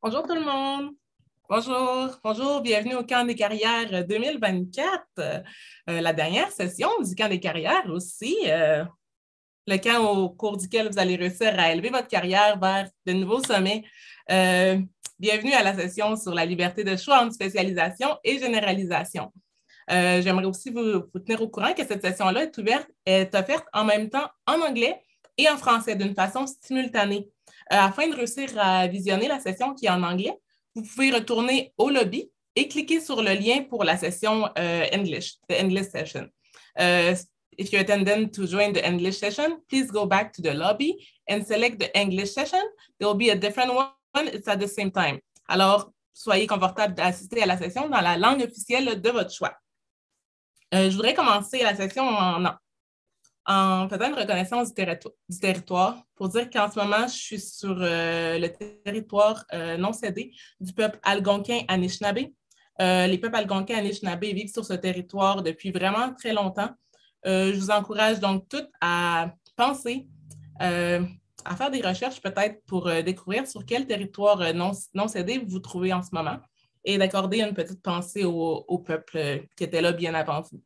Bonjour tout le monde. Bonjour, bienvenue au Camp des carrières 2024, la dernière session du Camp des carrières aussi, le camp au cours duquel vous allez réussir à élever votre carrière vers de nouveaux sommets. Euh, Bienvenue à la session sur la liberté de choix entre spécialisation et généralisation. J'aimerais aussi vous tenir au courant que cette session-là est offerte en même temps en anglais et en français d'une façon simultanée. Afin de réussir à visionner la session qui est en anglais, vous pouvez retourner au lobby et cliquer sur le lien pour la session English, the English session. If you're intending to join the English session, please go back to the lobby and select the English session. There will be a different one. It's at the same time. Alors, soyez confortable d'assister à la session dans la langue officielle de votre choix. Je voudrais commencer la session en faisant une reconnaissance du territoire pour dire qu'en ce moment, je suis sur le territoire non cédé du peuple algonquin Anishinaabe. Les peuples algonquins Anishinaabe vivent sur ce territoire depuis vraiment très longtemps. Je vous encourage donc toutes à penser, à faire des recherches peut-être pour découvrir sur quel territoire non cédé vous vous trouvez en ce moment et d'accorder une petite pensée au peuple qui était là bien avant vous.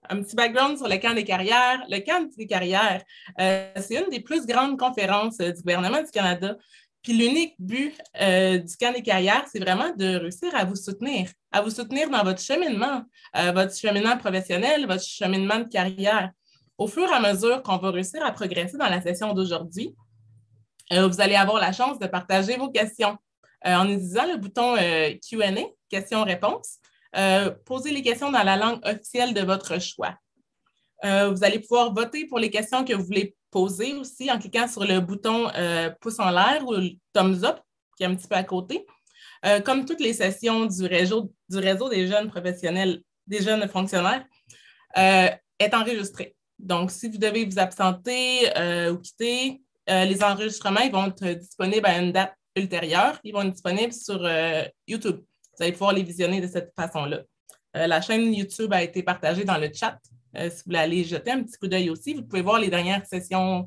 Un petit background sur le camp des carrières. Le camp des carrières, c'est une des plus grandes conférences du gouvernement du Canada. Puis l'unique but du camp des carrières, c'est vraiment de réussir à vous soutenir dans votre cheminement professionnel, votre cheminement de carrière. Au fur et à mesure qu'on va réussir à progresser dans la session d'aujourd'hui, vous allez avoir la chance de partager vos questions en utilisant le bouton Q&A, questions-réponses. Posez les questions dans la langue officielle de votre choix. Vous allez pouvoir voter pour les questions que vous voulez poser aussi en cliquant sur le bouton pouce en l'air ou le thumbs up qui est un petit peu à côté. Comme toutes les sessions du réseau des jeunes professionnels, des jeunes fonctionnaires, est enregistrée. Donc, si vous devez vous absenter ou quitter, les enregistrements ils vont être disponibles à une date ultérieure. Ils vont être disponibles sur YouTube. Vous allez pouvoir les visionner de cette façon-là. La chaîne YouTube a été partagée dans le chat. Si vous voulez aller jeter un petit coup d'œil aussi, vous pouvez voir les dernières sessions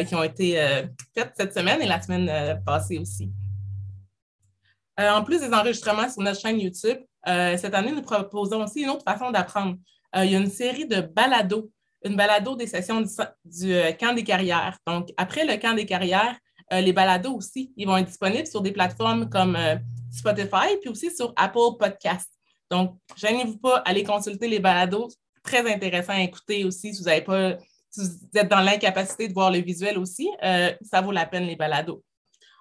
qui ont été faites cette semaine et la semaine passée aussi. En plus des enregistrements sur notre chaîne YouTube, cette année, nous proposons aussi une autre façon d'apprendre. Il y a une série de balados, une balado des sessions du camp des carrières. Donc, après le camp des carrières, les balados aussi, ils vont être disponibles sur des plateformes comme Spotify, puis aussi sur Apple Podcasts. Donc, gênez-vous pas, allez consulter les balados. Très intéressant à écouter aussi si vous êtes dans l'incapacité de voir le visuel aussi, ça vaut la peine les balados.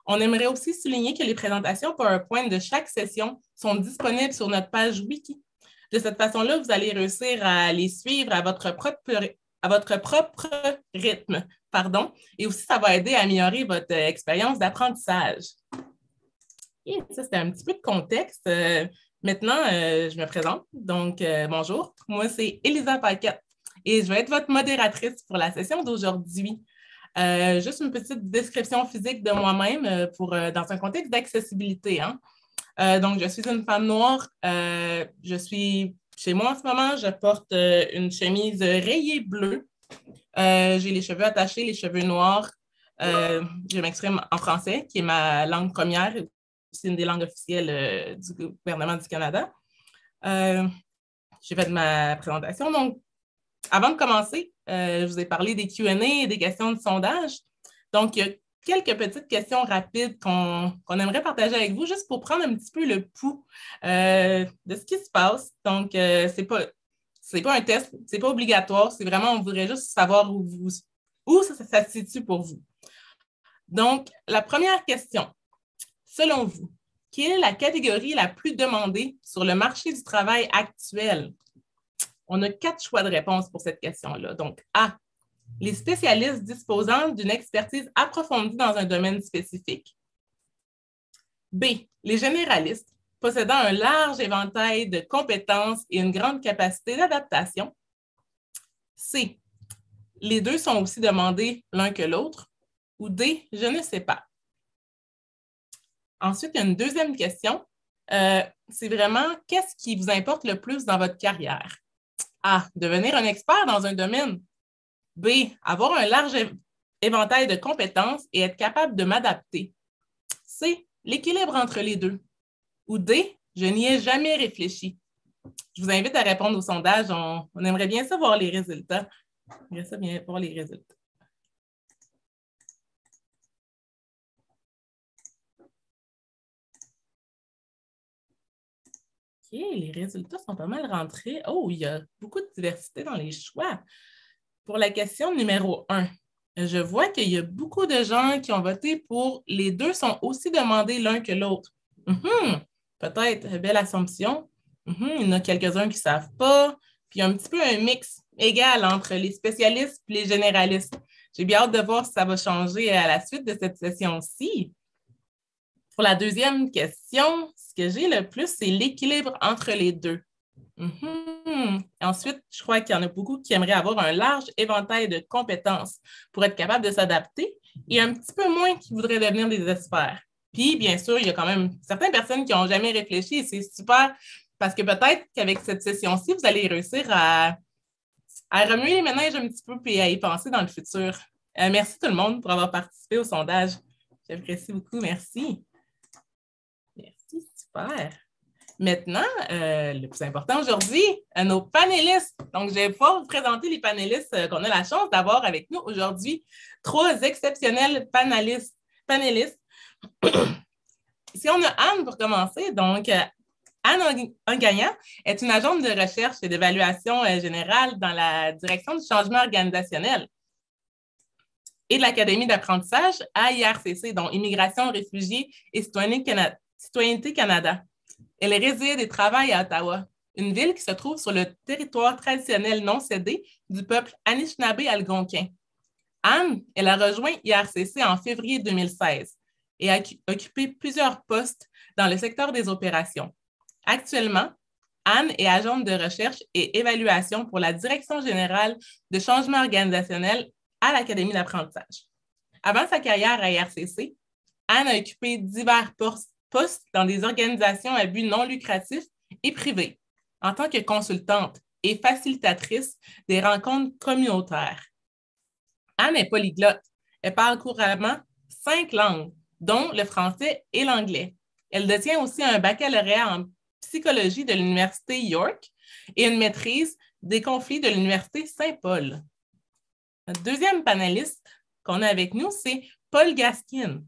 On aimerait aussi souligner que les présentations PowerPoint de chaque session sont disponibles sur notre page Wiki. De cette façon-là, vous allez réussir à les suivre à votre propre rythme. Et aussi, ça va aider à améliorer votre expérience d'apprentissage. Et ça, c'était un petit peu de contexte. Maintenant, je me présente. Donc, bonjour. Moi, c'est Elisa Paquette et je vais être votre modératrice pour la session d'aujourd'hui. Juste une petite description physique de moi-même dans un contexte d'accessibilité. Hein. Donc, je suis une femme noire. Je suis chez moi en ce moment. Je porte une chemise rayée bleue. J'ai les cheveux attachés, les cheveux noirs. Je m'exprime en français, qui est ma langue première. C'est une des langues officielles du gouvernement du Canada. J'ai fait ma présentation. Donc, avant de commencer, je vous ai parlé des Q&A et des questions de sondage. Donc, il y a quelques petites questions rapides qu'on aimerait partager avec vous, juste pour prendre un petit peu le pouls de ce qui se passe. Donc, c'est pas un test, c'est pas obligatoire, c'est vraiment, on voudrait juste savoir où ça se situe pour vous. Donc, la première question, selon vous, quelle est la catégorie la plus demandée sur le marché du travail actuel? On a 4 choix de réponse pour cette question-là. Donc, A, les spécialistes disposant d'une expertise approfondie dans un domaine spécifique. B, les généralistes possédant un large éventail de compétences et une grande capacité d'adaptation. C, les deux sont aussi demandés l'un que l'autre. Ou D, je ne sais pas. Ensuite, il y a une deuxième question. C'est vraiment qu'est-ce qui vous importe le plus dans votre carrière? A, devenir un expert dans un domaine. B, avoir un large éventail de compétences et être capable de m'adapter. C, l'équilibre entre les deux. Ou D, je n'y ai jamais réfléchi. Je vous invite à répondre au sondage. On aimerait bien savoir les résultats. On aimerait ça bien voir les résultats. OK, les résultats sont pas mal rentrés. Oh, il y a beaucoup de diversité dans les choix. Pour la question numéro 1, je vois qu'il y a beaucoup de gens qui ont voté pour les deux sont aussi demandés l'un que l'autre. Peut-être, belle assumption. Il y en a quelques-uns qui ne savent pas. Puis il y a un petit peu un mix égal entre les spécialistes et les généralistes. J'ai bien hâte de voir si ça va changer à la suite de cette session-ci. Pour la deuxième question, ce que j'ai le plus, c'est l'équilibre entre les deux. Ensuite, je crois qu'il y en a beaucoup qui aimeraient avoir un large éventail de compétences pour être capable de s'adapter et un petit peu moins qui voudraient devenir des experts. Puis, bien sûr, il y a quand même certaines personnes qui n'ont jamais réfléchi et c'est super parce que peut-être qu'avec cette session-ci, vous allez réussir à remuer les méninges un petit peu et à y penser dans le futur. Merci tout le monde pour avoir participé au sondage. J'apprécie beaucoup. Merci. Merci, super. Maintenant, le plus important aujourd'hui, nos panélistes. Donc, je vais pouvoir vous présenter les panélistes qu'on a la chance d'avoir avec nous aujourd'hui. 3 exceptionnels panélistes. Ici, on a Anne pour commencer. Donc, Anne Ongagnan est une agente de recherche et d'évaluation générale dans la direction du changement organisationnel et de l'Académie d'apprentissage à IRCC, dont Immigration, Réfugiés et Citoyenneté Canada. Elle réside et travaille à Ottawa, une ville qui se trouve sur le territoire traditionnel non cédé du peuple Anishinaabe-Algonquin. Anne, elle a rejoint IRCC en février 2016 et a occupé plusieurs postes dans le secteur des opérations. Actuellement, Anne est agente de recherche et évaluation pour la Direction générale de changement organisationnel à l'Académie d'apprentissage. Avant sa carrière à IRCC, Anne a occupé divers postes dans des organisations à but non lucratif et privées, en tant que consultante et facilitatrice des rencontres communautaires. Anne est polyglotte. Elle parle couramment 5 langues, dont le français et l'anglais. Elle détient aussi un baccalauréat en psychologie de l'Université York et une maîtrise des conflits de l'Université Saint-Paul. Notre deuxième panéliste qu'on a avec nous, c'est Paul Gaskin.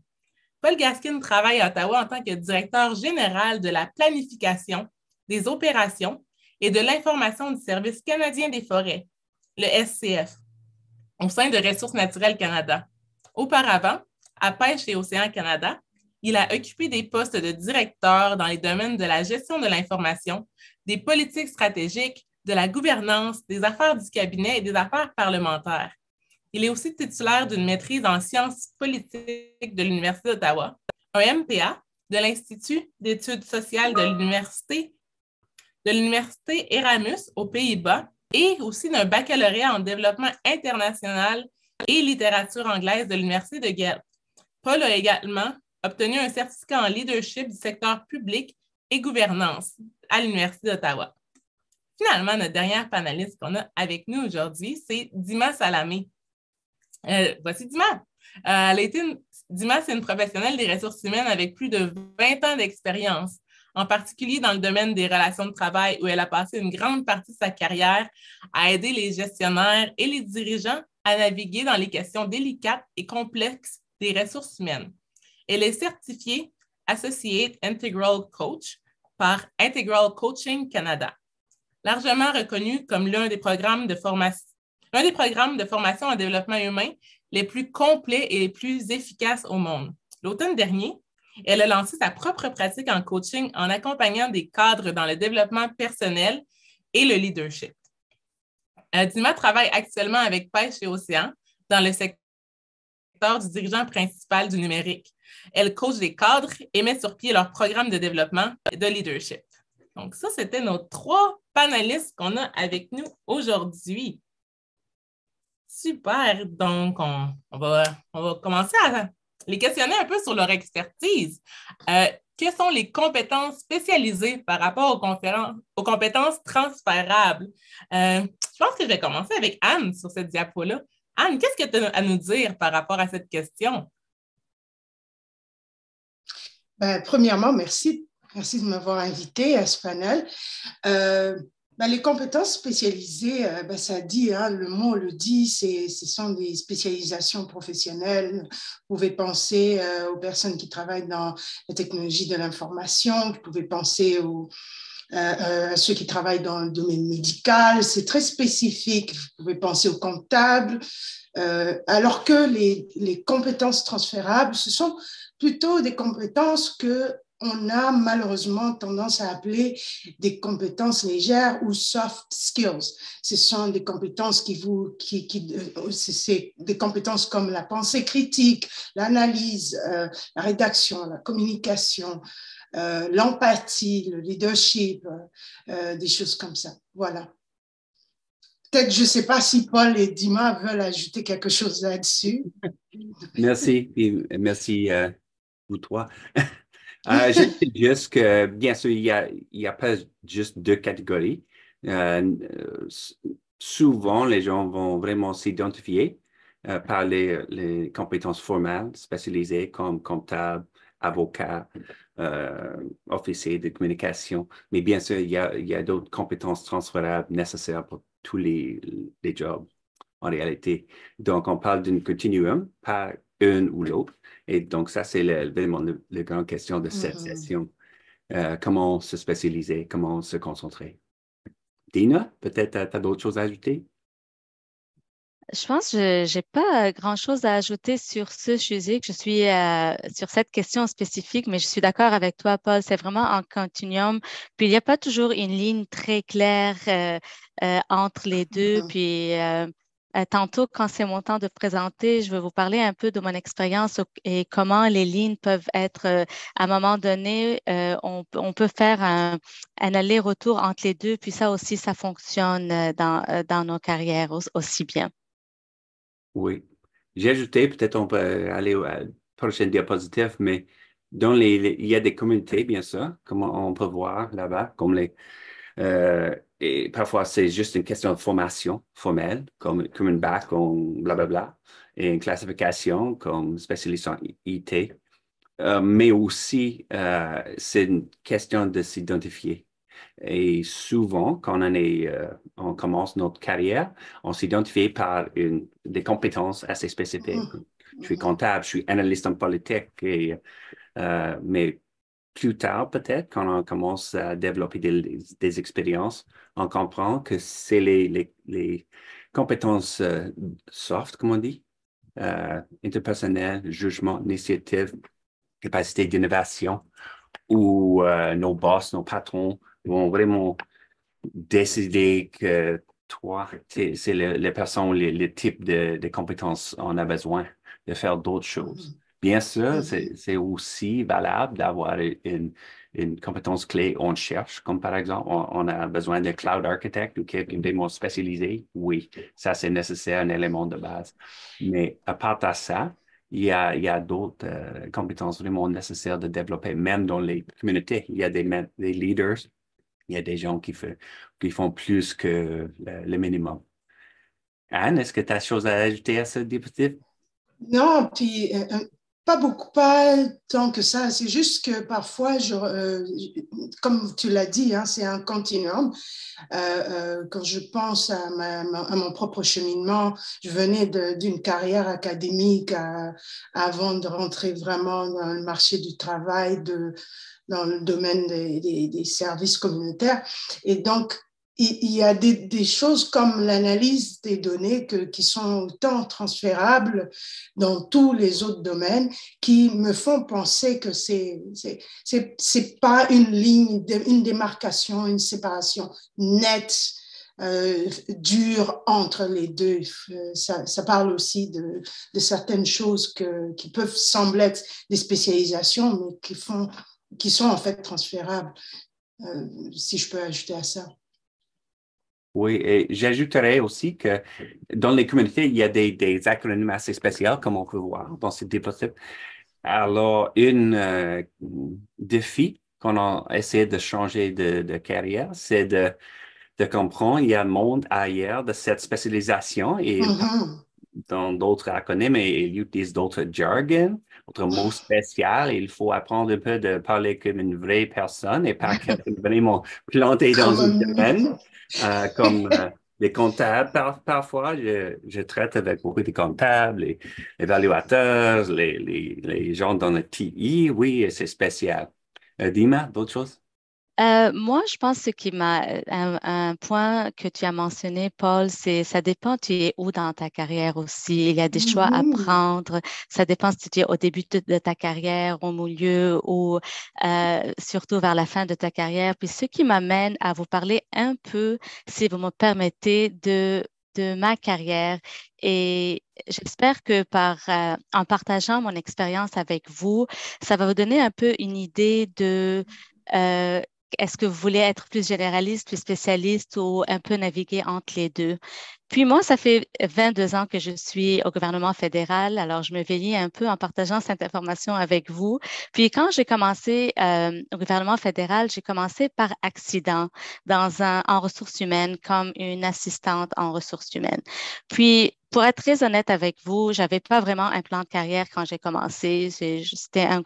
Paul Gaskin travaille à Ottawa en tant que directeur général de la planification, des opérations et de l'information du Service canadien des forêts, le SCF, au sein de Ressources naturelles Canada. Auparavant, à Pêche et Océan Canada, il a occupé des postes de directeur dans les domaines de la gestion de l'information, des politiques stratégiques, de la gouvernance, des affaires du cabinet et des affaires parlementaires. Il est aussi titulaire d'une maîtrise en sciences politiques de l'Université d'Ottawa, un MPA de l'Institut d'études sociales de l'Université Erasmus aux Pays-Bas et aussi d'un baccalauréat en développement international et littérature anglaise de l'Université de Guelph. Paul a également obtenu un certificat en leadership du secteur public et gouvernance à l'Université d'Ottawa. Finalement, notre dernière panéliste qu'on a avec nous aujourd'hui, c'est Dima Salamé. Voici Dima. Dima, c'est une professionnelle des ressources humaines avec plus de 20 ans d'expérience, en particulier dans le domaine des relations de travail où elle a passé une grande partie de sa carrière à aider les gestionnaires et les dirigeants à naviguer dans les questions délicates et complexes des ressources humaines. Elle est certifiée Associate Integral Coach par Integral Coaching Canada, largement reconnue comme l'un des programmes de formation en développement humain les plus complets et les plus efficaces au monde. L'automne dernier, elle a lancé sa propre pratique en coaching en accompagnant des cadres dans le développement personnel et le leadership. Dima travaille actuellement avec Pêche et Océan dans le secteur du dirigeant principal du numérique. Elle coach des cadres et met sur pied leur programme de développement de leadership. Donc ça, c'était nos 3 panélistes qu'on a avec nous aujourd'hui. Super. Donc, on va commencer à les questionner un peu sur leur expertise. Quelles sont les compétences spécialisées par rapport aux compétences transférables? Je pense que je vais commencer avec Anne sur cette diapo-là. Anne, qu'est-ce que tu as à nous dire par rapport à cette question? Premièrement, merci. Merci de m'avoir invité à ce panel. Les compétences spécialisées, ça dit, hein, le mot le dit, ce sont des spécialisations professionnelles. Vous pouvez penser aux personnes qui travaillent dans la technologie de l'information, vous pouvez penser à ceux qui travaillent dans le domaine médical, c'est très spécifique. Vous pouvez penser aux comptables, alors que les compétences transférables, ce sont plutôt des compétences que on a malheureusement tendance à appeler des compétences légères ou soft skills. Ce sont des compétences c'est des compétences comme la pensée critique, l'analyse, la rédaction, la communication, l'empathie, le leadership, des choses comme ça. Voilà. Peut-être, je ne sais pas si Paul et Dima veulent ajouter quelque chose là-dessus. Merci, et merci vous trois. Je dis juste que, bien sûr, il y a pas juste deux catégories. Souvent, les gens vont vraiment s'identifier par les compétences formelles spécialisées comme comptable, avocat, officier de communication. Mais bien sûr, il y a d'autres compétences transférables nécessaires pour tous les jobs en réalité. Donc, on parle d'un continuum, pas une ou l'autre. Et donc, ça, c'est vraiment la grande question de cette session. Comment se spécialiser, comment se concentrer. Dina, peut-être tu as d'autres choses à ajouter? Je pense que je n'ai pas grand-chose à ajouter sur ce sujet, que je suis sur cette question spécifique, mais je suis d'accord avec toi, Paul. C'est vraiment un continuum. Puis il n'y a pas toujours une ligne très claire entre les deux. Puis tantôt, quand c'est mon temps de présenter, je vais vous parler un peu de mon expérience et comment les lignes peuvent être, à un moment donné, on peut faire un aller-retour entre les deux. Puis ça aussi, ça fonctionne dans nos carrières aussi bien. Oui. J'ai ajouté, peut-être on peut aller à la prochaine diapositive, mais il y a des communautés, bien sûr, comme on peut voir là-bas, et parfois c'est juste une question de formation formelle, comme une bac ou blablabla, et une classification comme spécialiste en IT. Mais aussi, c'est une question de s'identifier. Et souvent, quand on commence notre carrière, on s'identifie par des compétences assez spécifiques. Je suis comptable, je suis analyste en politique, mais plus tard, peut-être, quand on commence à développer des expériences, on comprend que c'est les compétences soft, comme on dit, interpersonnelles, jugement, initiative, capacité d'innovation, où nos boss, nos patrons vont vraiment décider que toi, c'est les personnes, les types de compétences on a besoin de faire d'autres choses. Bien sûr, c'est aussi valable d'avoir une compétence clé on cherche, comme par exemple, on a besoin de cloud architect ou quelqu'un de moins spécialisé. Oui, ça c'est nécessaire, un élément de base. Mais à part de ça, il y a d'autres compétences vraiment nécessaires de développer, même dans les communautés. Il y a des leaders, il y a des gens qui font plus que le minimum. Anne, est-ce que tu as chose à ajouter à ce diapositive? Non, puis pas beaucoup, pas tant que ça. C'est juste que parfois, comme tu l'as dit, hein, c'est un continuum. Quand je pense à mon propre cheminement, je venais d'une carrière académique avant de rentrer vraiment dans le marché du travail, dans le domaine des services communautaires. Et donc, il y a des choses comme l'analyse des données qui sont autant transférables dans tous les autres domaines qui me font penser que c'est pas une ligne, une démarcation, une séparation nette, dure entre les deux. Ça parle aussi de certaines choses qui peuvent sembler être des spécialisations, mais qui sont en fait transférables, si je peux ajouter à ça. Oui, et j'ajouterais aussi que dans les communautés, il y a des acronymes assez spéciaux, comme on peut voir dans ces diapositive. Alors, défi quand on essaie de changer de carrière, c'est de comprendre il y a un monde ailleurs de cette spécialisation et dans d'autres acronymes et ils utilisent d'autres jargons, d'autres mots spéciaux. Il faut apprendre un peu de parler comme une vraie personne et pas comme vraiment planté dans un domaine, comme les comptables. Parfois, je traite avec beaucoup de comptables, les évaluateurs, les gens dans le TI. Oui, c'est spécial. Dima, d'autres choses? Moi, je pense que un point que tu as mentionné, Paul, c'est ça dépend, tu es où dans ta carrière aussi. Il y a des choix à Mhm. prendre. Ça dépend si tu es au début de ta carrière, au milieu ou surtout vers la fin de ta carrière. Puis ce qui m'amène à vous parler un peu, si vous me permettez, de ma carrière. Et j'espère que en partageant mon expérience avec vous, ça va vous donner un peu une idée de euh, est-ce que vous voulez être plus généraliste, plus spécialiste ou un peu naviguer entre les deux? Puis moi, ça fait 22 ans que je suis au gouvernement fédéral, alors je me veillais un peu en partageant cette information avec vous. Puis quand j'ai commencé au gouvernement fédéral, j'ai commencé par accident en ressources humaines comme une assistante en ressources humaines. Puis pour être très honnête avec vous, j'avais pas vraiment un plan de carrière quand j'ai commencé. C'était un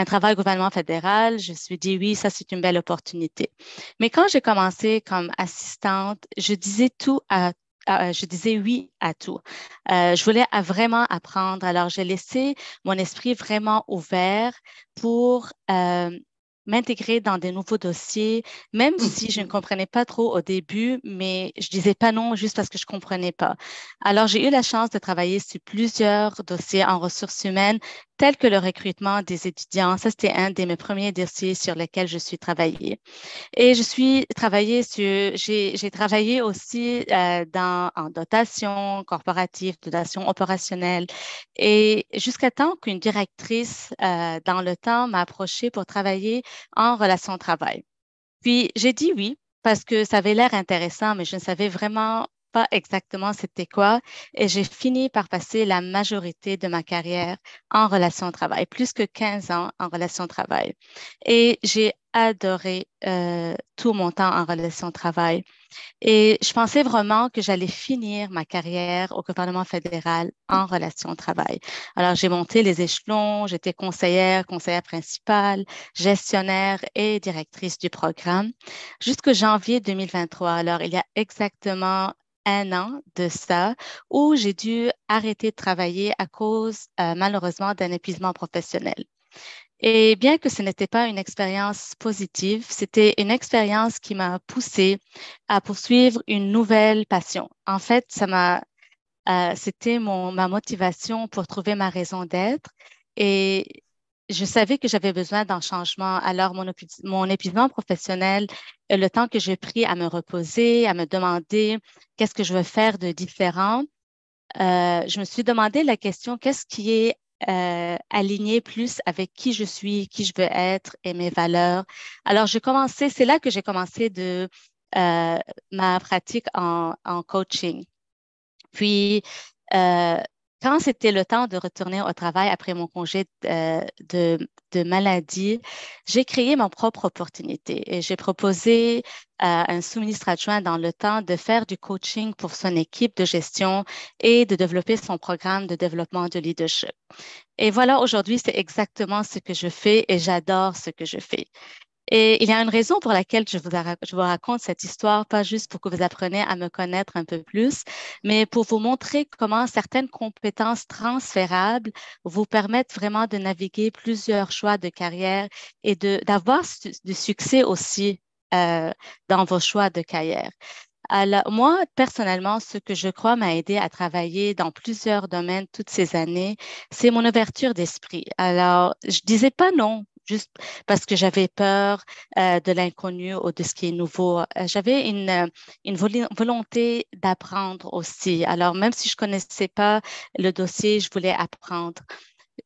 travail au gouvernement fédéral. Je me suis dit, oui, ça, c'est une belle opportunité. Mais quand j'ai commencé comme assistante, je disais oui à tout. Je voulais vraiment apprendre. Alors, j'ai laissé mon esprit vraiment ouvert pour m'intégrer dans des nouveaux dossiers, même si je ne comprenais pas trop au début, mais je disais pas non juste parce que je comprenais pas. Alors, j'ai eu la chance de travailler sur plusieurs dossiers en ressources humaines, tels que le recrutement des étudiants. Ça, c'était un de mes premiers dossiers sur lesquels je suis travaillée. Et j'ai travaillé aussi en dotation corporative, dotation opérationnelle. Et jusqu'à temps qu'une directrice dans le temps m'a approchée pour travailler en relation de travail. Puis j'ai dit oui parce que ça avait l'air intéressant, mais je ne savais vraiment pas exactement c'était quoi. Et j'ai fini par passer la majorité de ma carrière en relation de travail, plus que 15 ans en relation de travail. Et j'ai adoré tout mon temps en relation de travail. Et je pensais vraiment que j'allais finir ma carrière au gouvernement fédéral en relation de travail. Alors, j'ai monté les échelons, j'étais conseillère principale, gestionnaire et directrice du programme jusqu'au janvier 2023. Alors, il y a exactement un an de ça où j'ai dû arrêter de travailler à cause, malheureusement, d'un épuisement professionnel. Et bien que ce n'était pas une expérience positive, c'était une expérience qui m'a poussée à poursuivre une nouvelle passion. En fait, c'était ma motivation pour trouver ma raison d'être et je savais que j'avais besoin d'un changement. Alors, mon épuisement professionnel, le temps que j'ai pris à me reposer, à me demander qu'est-ce que je veux faire de différent, je me suis demandé la question, qu'est-ce qui est aligné plus avec qui je suis, qui je veux être et mes valeurs. Alors, c'est là que j'ai commencé euh, ma pratique en coaching. Puis, euh, quand c'était le temps de retourner au travail après mon congé de maladie, j'ai créé ma propre opportunité et j'ai proposé à un sous-ministre adjoint dans le temps de faire du coaching pour son équipe de gestion et de développer son programme de développement de leadership. Et voilà, aujourd'hui, c'est exactement ce que je fais et j'adore ce que je fais. Et il y a une raison pour laquelle je vous raconte cette histoire, pas juste pour que vous appreniez à me connaître un peu plus, mais pour vous montrer comment certaines compétences transférables vous permettent vraiment de naviguer plusieurs choix de carrière et d'avoir du succès aussi dans vos choix de carrière. Alors, moi, personnellement, ce que je crois m'a aidé à travailler dans plusieurs domaines toutes ces années, c'est mon ouverture d'esprit. Alors, je disais pas non, juste parce que j'avais peur de l'inconnu ou de ce qui est nouveau. J'avais une volonté d'apprendre aussi. Alors, même si je connaissais pas le dossier, je voulais apprendre.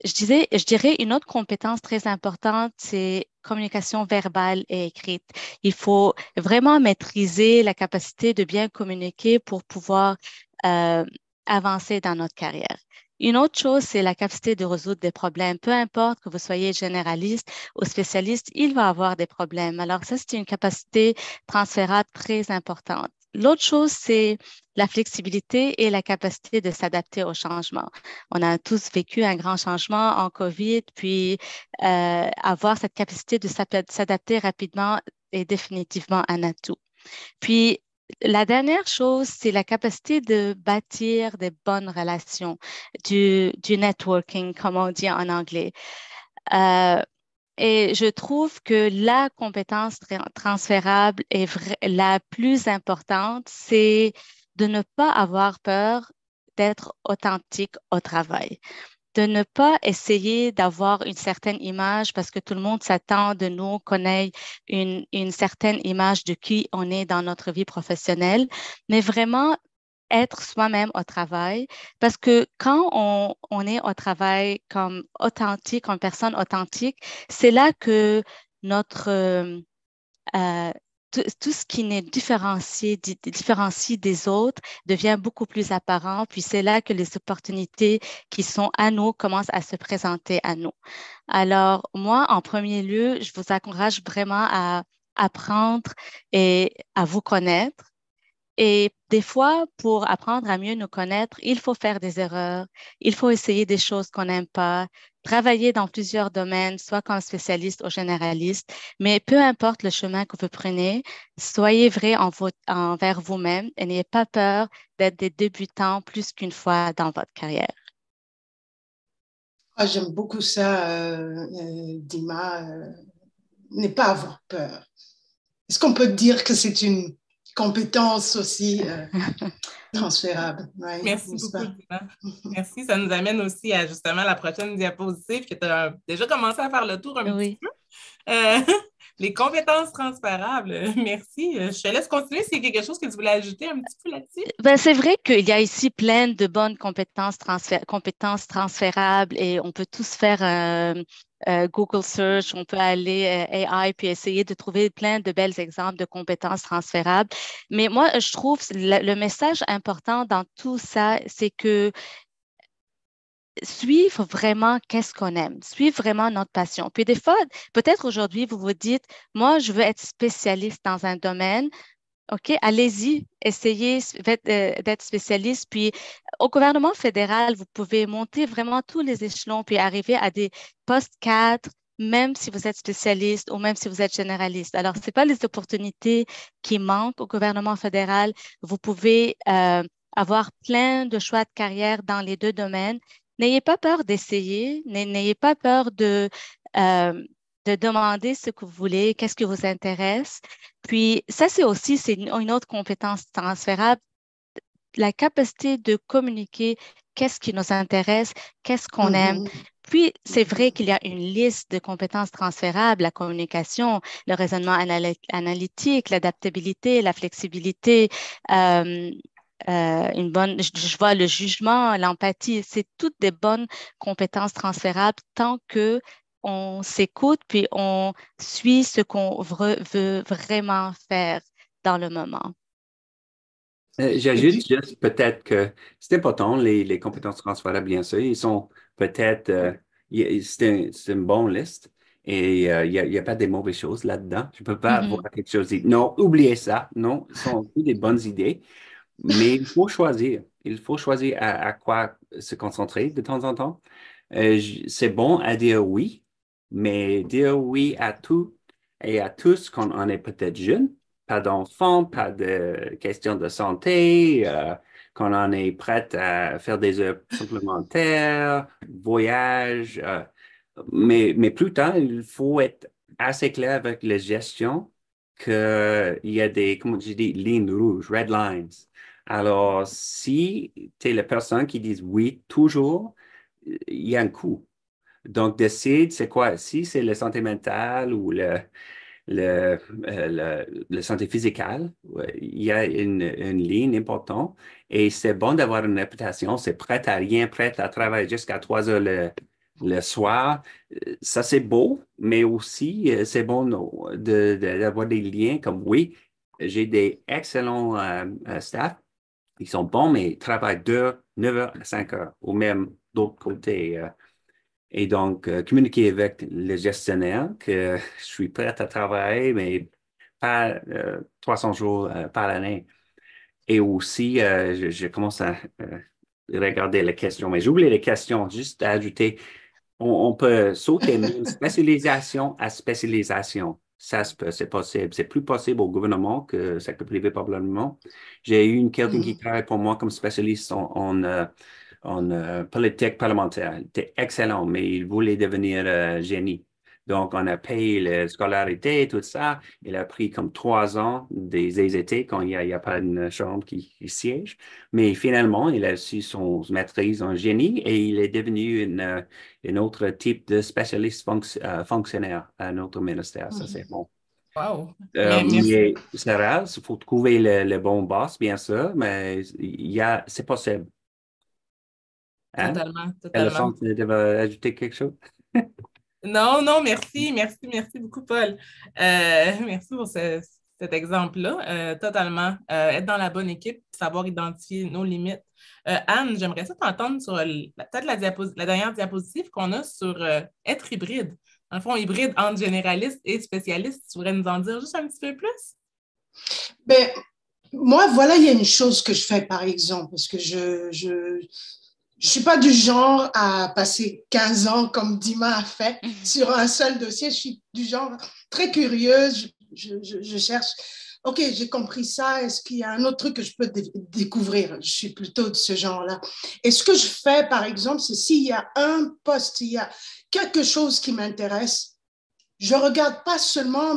Je dirais une autre compétence très importante, c'est communication verbale et écrite. Il faut vraiment maîtriser la capacité de bien communiquer pour pouvoir euh, avancer dans notre carrière. Une autre chose, c'est la capacité de résoudre des problèmes. Peu importe que vous soyez généraliste ou spécialiste, il va avoir des problèmes. Alors ça, c'est une capacité transférable très importante. l'autre chose, c'est la flexibilité et la capacité de s'adapter au changement. On a tous vécu un grand changement en COVID, puis avoir cette capacité de s'adapter rapidement est définitivement un atout. Puis, la dernière chose, c'est la capacité de bâtir des bonnes relations, du networking, comme on dit en anglais. Euh, et je trouve que la compétence transférable est la plus importante, c'est de ne pas avoir peur d'être authentique au travail, de ne pas essayer d'avoir une certaine image parce que tout le monde s'attend de nous qu'on ait une certaine image de qui on est dans notre vie professionnelle, mais vraiment être soi-même au travail parce que quand on est au travail comme authentique, comme personne authentique, c'est là que notre euh, tout ce qui nous différencie des autres devient beaucoup plus apparent, puis c'est là que les opportunités qui sont à nous commencent à se présenter à nous. Alors, moi, en premier lieu, je vous encourage vraiment à apprendre et à vous connaître. Et des fois, pour apprendre à mieux nous connaître, il faut faire des erreurs, il faut essayer des choses qu'on n'aime pas, travailler dans plusieurs domaines, soit comme spécialiste ou généraliste, mais peu importe le chemin que vous prenez, soyez vrai envers vous-même et n'ayez pas peur d'être des débutants plus qu'une fois dans votre carrière. Ah, j'aime beaucoup ça, Dima. Ne pas avoir peur. Est-ce qu'on peut dire que c'est une compétence aussi transférable? Ouais, Merci n'est-ce beaucoup, pas? Dina. Merci. Ça nous amène aussi à justement la prochaine diapositive que tu as déjà commencé à faire le tour un petit Oui. peu. Euh, les compétences transférables. Merci. Je te laisse continuer s'il y a quelque chose que tu voulais ajouter un petit peu là-dessus. Ben, c'est vrai qu'il y a ici plein de bonnes compétences transférables et on peut tous faire Google Search, on peut aller AI puis essayer de trouver plein de belles exemples de compétences transférables. Mais moi, je trouve le message important dans tout ça, c'est que suivre vraiment qu'est-ce qu'on aime, suivre vraiment notre passion. Puis des fois, peut-être aujourd'hui, vous vous dites, moi, je veux être spécialiste dans un domaine. OK, allez-y, essayez d'être spécialiste. Puis au gouvernement fédéral, vous pouvez monter vraiment tous les échelons puis arriver à des postes cadres, même si vous êtes spécialiste ou même si vous êtes généraliste. Alors, ce n'est pas les opportunités qui manquent au gouvernement fédéral. Vous pouvez avoir plein de choix de carrière dans les deux domaines. N'ayez pas peur d'essayer, n'ayez pas peur de demander ce que vous voulez, qu'est-ce qui vous intéresse. Puis ça, c'est une autre compétence transférable, la capacité de communiquer qu'est-ce qui nous intéresse, qu'est-ce qu'on aime. Mhm. Puis, c'est vrai qu'il y a une liste de compétences transférables, la communication, le raisonnement analytique, l'adaptabilité, la flexibilité, euh, je vois le jugement, l'empathie, c'est toutes des bonnes compétences transférables tant que on s'écoute puis on suit ce qu'on veut vraiment faire dans le moment. Et J'ajoute puis, juste peut-être que c'est important, les compétences transférables, bien sûr. Ils sont peut-être, c'est une bonne liste et il y a pas des mauvaises choses là-dedans. Je ne peux pas voir Mhm, quelque chose et dire, non, oubliez ça. Non, ce sont toutes des bonnes idées, mais il faut choisir. Il faut choisir à quoi se concentrer de temps en temps. C'est bon à dire oui, mais dire oui à tout et à tous quand on est peut-être jeune, pas d'enfants, pas de questions de santé, quand on est prêt à faire des heures supplémentaires, voyage, mais plus tard, il faut être assez clair avec la gestion qu'il y a des, comment je dis, lignes rouges, red lines. Alors, si tu es la personne qui dit oui toujours, il y a un coût. Donc, décide, c'est quoi? Si c'est la santé mentale ou le santé physique, ouais, il y a une ligne importante et c'est bon d'avoir une réputation. C'est prêt à rien, prêt à travailler jusqu'à 3 heures le soir. Ça, c'est beau, mais aussi, c'est bon d'avoir des liens comme oui, j'ai des excellents staff. Ils sont bons, mais ils travaillent de 9 heures à 5 heures, ou même d'autre côté. Et donc, communiquer avec le gestionnaire que je suis prêt à travailler, mais pas 300 jours par l'année. Et aussi, je commence à regarder les questions, mais j'oublie les questions, juste à ajouter, on peut sauter d'une spécialisation à spécialisation. Ça se peut, c'est possible. C'est plus possible au gouvernement que secteur privé probablement. J'ai eu quelqu'un qui travaille pour moi comme spécialiste en politique parlementaire. Il était excellent, mais il voulait devenir génie. Donc, on a payé la scolarité, tout ça. Il a pris comme 3 ans des étés quand il y a pas une chambre qui siège. Mais finalement, il a su son maîtrise en génie et il est devenu un autre type de spécialiste fonctionnaire à notre ministère. Ça, c'est bon. Wow. Merci. Mais c'est rare, il faut trouver le bon boss, bien sûr, mais c'est possible. Hein? Totalement, Elle totalement. sent que tu veux ajouter quelque chose? Non, non, merci beaucoup, Paul. Merci pour cet exemple-là. Totalement. Être dans la bonne équipe, savoir identifier nos limites. Anne, j'aimerais ça t'entendre sur peut-être la dernière diapositive qu'on a sur être hybride. Dans le fond, hybride entre généraliste et spécialiste. Tu pourrais nous en dire juste un petit peu plus? Ben, moi, voilà, il y a une chose que je fais, par exemple, parce que je suis pas du genre à passer 15 ans comme Dima a fait sur un seul dossier. Je suis du genre très curieuse. Je cherche, OK, j'ai compris ça. Est-ce qu'il y a un autre truc que je peux découvrir? Je suis plutôt de ce genre-là. Et ce que je fais, par exemple, c'est s'il y a un poste, il y a quelque chose qui m'intéresse, je regarde pas seulement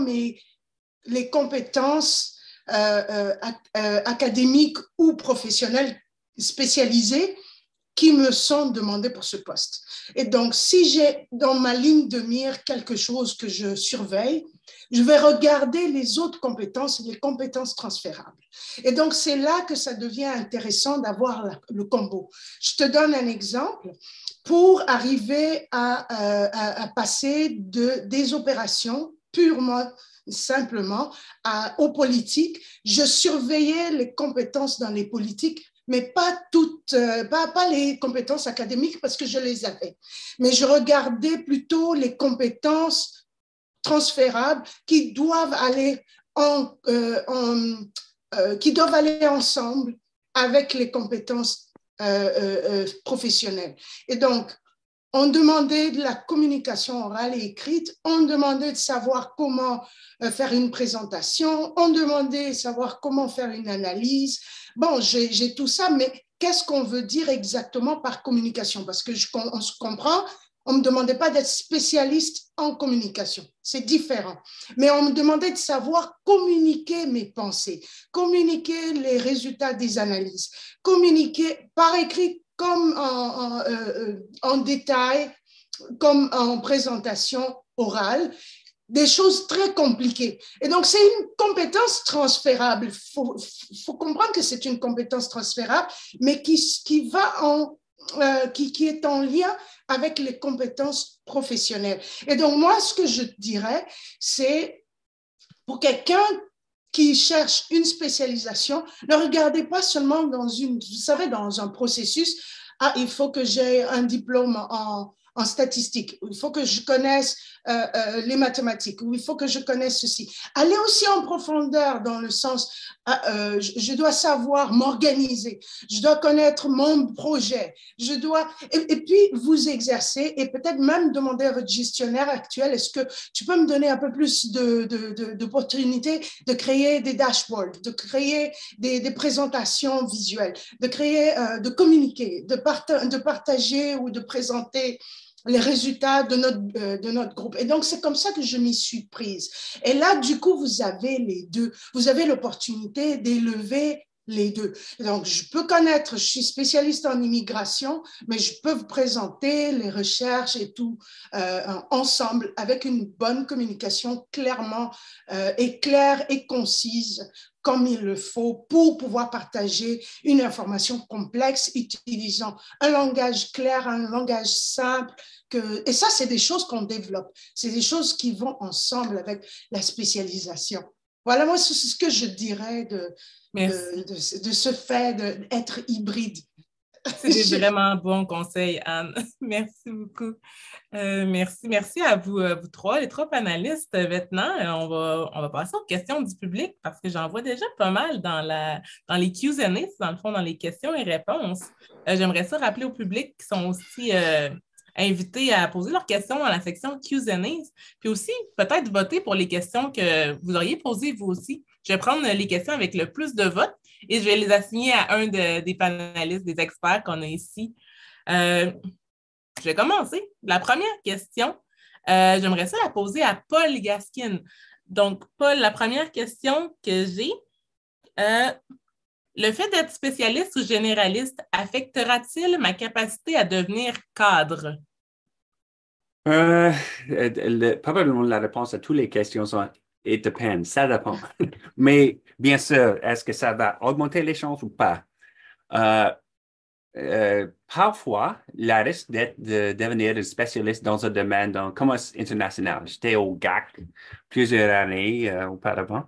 les compétences académiques ou professionnelles spécialisées qui me sont demandées pour ce poste. Et donc, si j'ai dans ma ligne de mire quelque chose que je surveille, je vais regarder les autres compétences, les compétences transférables. Et donc, c'est là que ça devient intéressant d'avoir le combo. Je te donne un exemple. Pour arriver à passer des opérations purement simplement aux politiques, je surveillais les compétences dans les politiques, mais pas toutes, pas les compétences académiques parce que je les avais. Mais je regardais plutôt les compétences transférables qui doivent aller qui doivent aller ensemble avec les compétences professionnelles. Et donc, on demandait de la communication orale et écrite, on demandait de savoir comment faire une présentation, on demandait de savoir comment faire une analyse. Bon, j'ai tout ça, mais qu'est-ce qu'on veut dire exactement par communication? Parce que on se comprend, on ne me demandait pas d'être spécialiste en communication, c'est différent. Mais on me demandait de savoir communiquer mes pensées, communiquer les résultats des analyses, communiquer par écrit comme en détail, comme en présentation orale, des choses très compliquées. Et donc, c'est une compétence transférable. Il faut comprendre que c'est une compétence transférable, mais qui est en lien avec les compétences professionnelles. Et donc, moi, ce que je dirais, c'est pour quelqu'un qui cherche une spécialisation, ne regardez pas seulement dans un processus, il faut que j'ai un diplôme en statistique, il faut que je connaisse les mathématiques, ou il faut que je connaisse ceci. Allez aussi en profondeur dans le sens, je dois savoir m'organiser, je dois connaître mon projet, et puis vous exercer et peut-être même demander à votre gestionnaire actuel, est-ce que tu peux me donner un peu plus d'opportunités de créer des dashboards, de créer des présentations visuelles, de communiquer, de partager ou de présenter les résultats de notre groupe. Et donc, c'est comme ça que je m'y suis prise. Et là, du coup, vous avez les deux. Vous avez l'opportunité d'élever les deux. Donc, je suis spécialiste en immigration, mais je peux vous présenter les recherches et tout ensemble avec une bonne communication claire et concise comme il le faut pour pouvoir partager une information complexe utilisant un langage clair, un langage simple. Et ça, c'est des choses qu'on développe. C'est des choses qui vont ensemble avec la spécialisation. Voilà, moi, c'est ce que je dirais de ce fait d'être hybride. C'est des vraiment bons conseils, Anne. Merci beaucoup. Merci à vous, vous trois, les trois panélistes. Maintenant, on va passer aux questions du public parce que j'en vois déjà pas mal dans les Q&A, dans le fond, dans les questions et réponses. J'aimerais ça rappeler au public qui sont aussi invités à poser leurs questions dans la section Q&A, puis aussi peut-être voter pour les questions que vous auriez posées vous aussi. Je vais prendre les questions avec le plus de votes et je vais les assigner à des panélistes, des experts qu'on a ici. Je vais commencer. La première question, j'aimerais ça la poser à Paul Gaskin. Donc, Paul, la première question que j'ai, le fait d'être spécialiste ou généraliste affectera-t-il ma capacité à devenir cadre? Probablement la réponse à toutes les questions sont it depends, ça dépend. Mais bien sûr, est-ce que ça va augmenter les chances ou pas? Parfois, le risque de devenir un spécialiste dans un domaine dans le commerce international. J'étais au GAC plusieurs années auparavant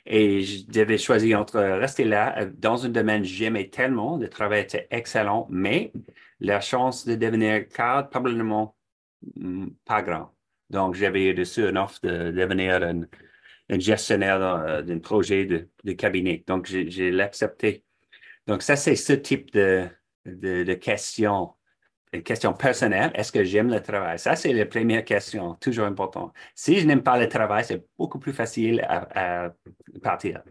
et je devais choisir entre rester là dans un domaine que j'aimais tellement, le travail était excellent, mais la chance de devenir cadre, probablement pas grand. Donc, j'avais reçu une offre de devenir un gestionnaire d'un projet de cabinet. Donc, j'ai l'accepté. Donc, ça, c'est ce type de questions, une question personnelle. Est-ce que j'aime le travail? Ça, c'est la première question, toujours important. Si je n'aime pas le travail, c'est beaucoup plus facile à partir.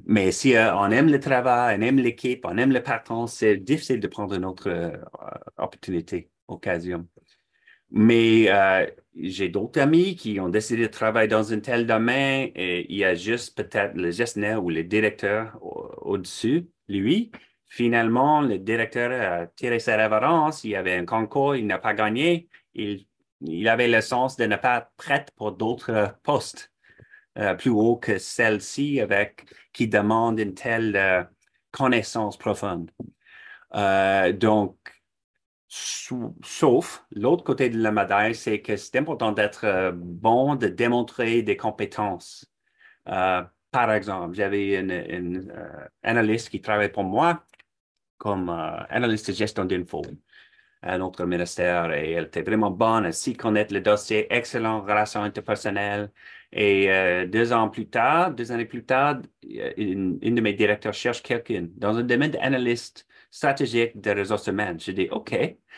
Mais si on aime le travail, on aime l'équipe, on aime le patron, c'est difficile de prendre une autre opportunité, occasion. Mais j'ai d'autres amis qui ont décidé de travailler dans un tel domaine et il y a juste peut-être le gestionnaire ou le directeur au-dessus, lui. Finalement, le directeur a tiré sa révérence, il y avait un concours, il n'a pas gagné, il avait le sens de ne pas être prêt pour d'autres postes plus hauts que celle-ci qui demande une telle connaissance profonde. Donc, sauf, l'autre côté de la médaille, c'est que c'est important d'être bon, de démontrer des compétences. Par exemple, j'avais une analyste qui travaillait pour moi comme analyste de gestion d'info à notre ministère et elle était vraiment bonne, elle sait connaître le dossier, excellent relation interpersonnelle. Et 2 années plus tard, une de mes directeurs cherche quelqu'un dans un domaine d'analyste stratégique de ressources humaines. Je dis, OK,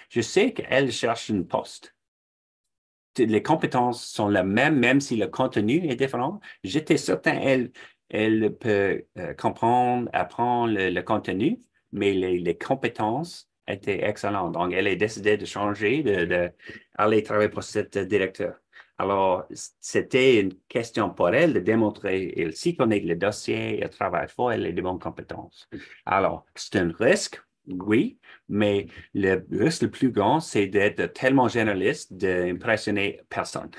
je sais qu'elle cherche une poste. Les compétences sont les mêmes, même si le contenu est différent. J'étais certain elle peut comprendre, apprendre le contenu, mais les compétences étaient excellentes. Donc, elle a décidé de changer, d'aller travailler pour cette directeur. Alors, c'était une question pour elle de démontrer, elle s'y connaît le dossier, elle travaille fort, elle a de bonnes compétences. Alors, c'est un risque, oui, mais le risque le plus grand, c'est d'être tellement généraliste d'impressionner personne.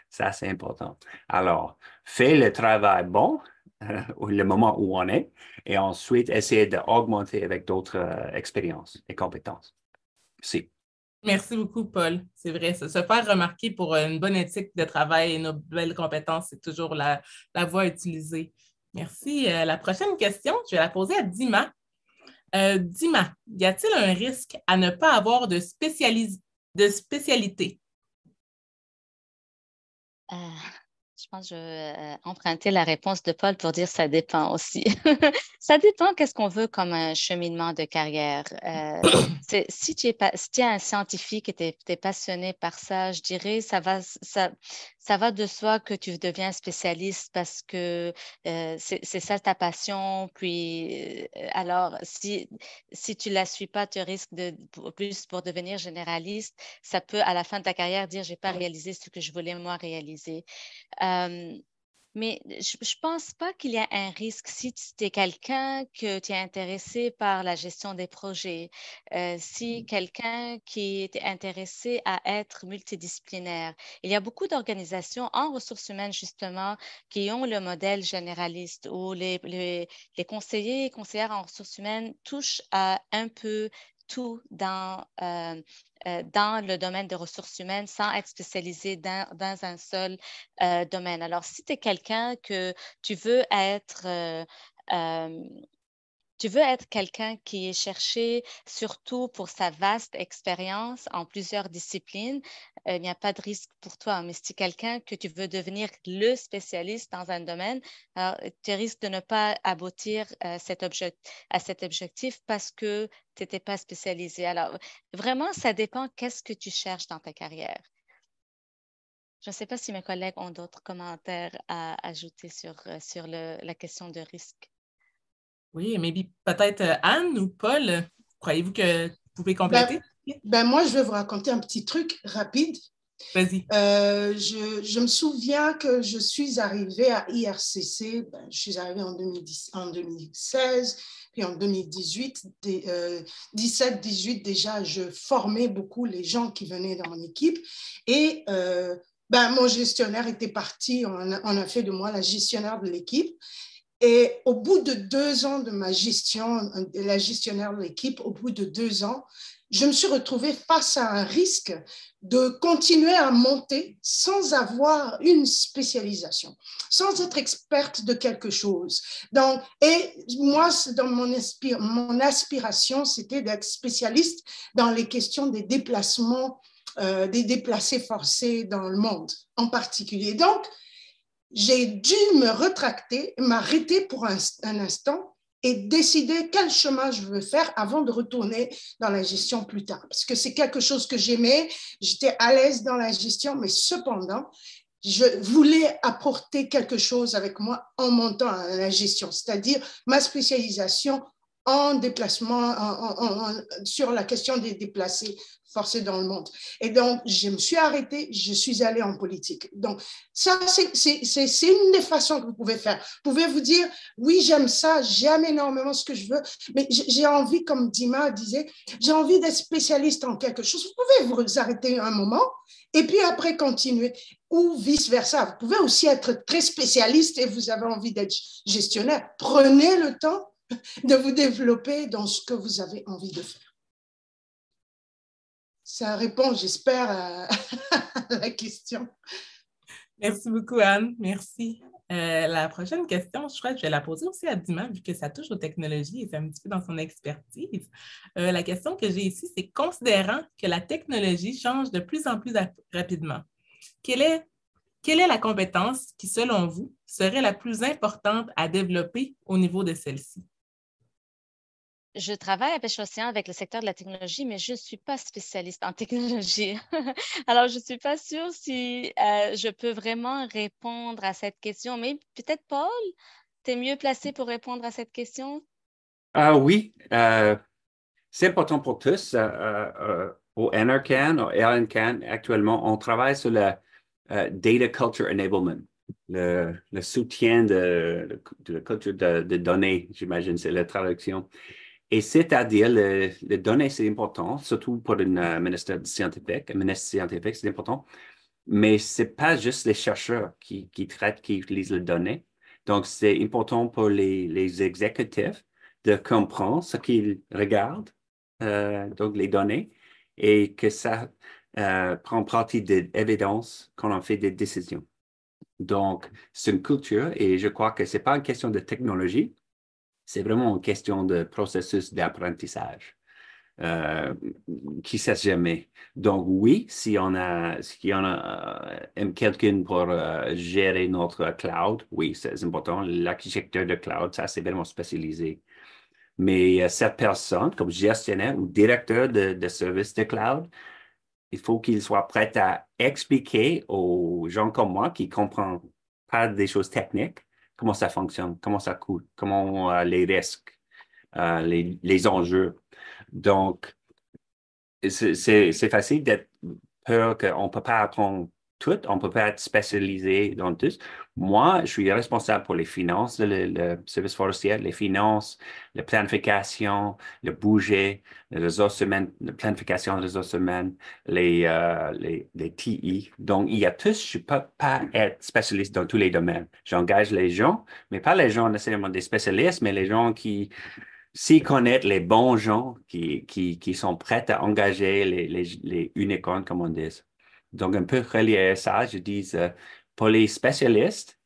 Ça, c'est important. Alors, fais le travail bon, le moment où on est, et ensuite, essayer d'augmenter avec d'autres expériences et compétences. Merci. Merci beaucoup, Paul. C'est vrai, se faire remarquer pour une bonne éthique de travail et nos belles compétences, c'est toujours la voie utilisée. Merci. La prochaine question, je vais la poser à Dima. Dima, y a-t-il un risque à ne pas avoir de spécialité? Je pense que je vais emprunter la réponse de Paul pour dire ça dépend aussi. Ça dépend qu'est-ce qu'on veut comme un cheminement de carrière. Si tu es un scientifique et tu es passionné par ça, je dirais ça va de soi que tu deviens spécialiste parce que c'est ça ta passion. Puis, alors, si tu ne la suis pas, tu risques plus pour devenir généraliste. Ça peut, à la fin de ta carrière, dire j'ai pas réalisé ce que je voulais moi réaliser. Mais je ne pense pas qu'il y a un risque si tu es quelqu'un que tu es intéressé par la gestion des projets, si quelqu'un qui est intéressé à être multidisciplinaire. Il y a beaucoup d'organisations en ressources humaines, justement, qui ont le modèle généraliste où les conseillers et conseillères en ressources humaines touchent à un peu tout dans le domaine des ressources humaines sans être spécialisé dans un seul domaine. Alors, si tu es quelqu'un que tu veux être tu veux être quelqu'un qui est cherché surtout pour sa vaste expérience en plusieurs disciplines, il n'y a pas de risque pour toi. Mais si tu es quelqu'un que tu veux devenir le spécialiste dans un domaine, alors, tu risques de ne pas aboutir à cet objectif parce que tu n'étais pas spécialisé. Alors, vraiment, ça dépend qu'est-ce que tu cherches dans ta carrière. Je ne sais pas si mes collègues ont d'autres commentaires à ajouter sur la question de risque. Oui, maybe peut-être Anne ou Paul, croyez-vous que vous pouvez compléter? Moi, je vais vous raconter un petit truc rapide. Vas-y. Je me souviens que je suis arrivée à IRCC, je suis arrivée en 2016, puis en 2018, 17-18 déjà, je formais beaucoup les gens qui venaient dans mon équipe et mon gestionnaire était parti, on a fait de moi la gestionnaire de l'équipe. Et au bout de 2 ans de ma gestion, la gestionnaire de l'équipe, au bout de 2 ans, je me suis retrouvée face à un risque de continuer à monter sans avoir une spécialisation, sans être experte de quelque chose. Donc, et moi, dans mon aspiration, c'était d'être spécialiste dans les questions des déplacements, des déplacés forcés dans le monde en particulier. Donc, j'ai dû me retracter, m'arrêter pour un instant et décider quel chemin je veux faire avant de retourner dans la gestion plus tard. Parce que c'est quelque chose que j'aimais, j'étais à l'aise dans la gestion, mais cependant, je voulais apporter quelque chose avec moi en montant à la gestion, c'est-à-dire ma spécialisation en déplacement, sur la question des déplacés forcés dans le monde. Et donc, je me suis arrêtée, je suis allée en politique. Donc, ça, c'est une des façons que vous pouvez faire. Vous pouvez vous dire, oui, j'aime ça, j'aime énormément ce que je veux, mais j'ai envie, comme Dima disait, j'ai envie d'être spécialiste en quelque chose. Vous pouvez vous arrêter un moment et puis après continuer, ou vice-versa. Vous pouvez aussi être très spécialiste et vous avez envie d'être gestionnaire. Prenez le temps de vous développer dans ce que vous avez envie de faire. Ça répond, j'espère, à la question. Merci beaucoup, Anne. Merci. La prochaine question, je crois que je vais la poser aussi à Dima, vu que ça touche aux technologies et c'est un petit peu dans son expertise. La question que j'ai ici, c'est considérant que la technologie change de plus en plus rapidement, quelle est la compétence qui, selon vous, serait la plus importante à développer au niveau de celle-ci? Je travaille à Pêche Océan avec le secteur de la technologie, mais je ne suis pas spécialiste en technologie. Alors, je ne suis pas sûre si je peux vraiment répondre à cette question, mais peut-être Paul, tu es mieux placé pour répondre à cette question? Oui, c'est important pour tous. Au NRCan, au LNCan, actuellement, on travaille sur le Data Culture Enablement, le soutien de la culture de données, j'imagine, c'est la traduction. Et c'est-à-dire, les données, c'est important, surtout pour un ministère scientifique. Un ministre scientifique, c'est important. Mais ce n'est pas juste les chercheurs qui traitent, qui utilisent les données. Donc, c'est important pour les exécutifs de comprendre ce qu'ils regardent, donc les données, et que ça prend partie de l'évidence quand on fait des décisions. Donc, c'est une culture et je crois que ce n'est pas une question de technologie, c'est vraiment une question de processus d'apprentissage qui ne cesse jamais. Donc oui, si on a quelqu'un pour gérer notre cloud, oui, c'est important. L'architecture de cloud, ça, c'est vraiment spécialisé. Mais cette personne, comme gestionnaire ou directeur de service de cloud, il faut qu'il soit prêt à expliquer aux gens comme moi qui ne comprennent pas des choses techniques, comment ça fonctionne, comment ça coûte, comment les risques, les enjeux. Donc, c'est facile d'être peur qu'on ne peut pas apprendre tout, on ne peut pas être spécialisé dans tout. Moi, je suis responsable pour les finances, le service forestier, les finances, la planification, le budget, les ressources humaines, la planification des ressources humaines, les TI. Donc, il y a tous, je ne peux pas être spécialiste dans tous les domaines. J'engage les gens, mais pas les gens nécessairement des spécialistes, mais les gens qui s'ils connaissent les bons gens qui sont prêts à engager les unicorns, comme on dit. Donc, un peu relié à ça, je dis, pour les spécialistes,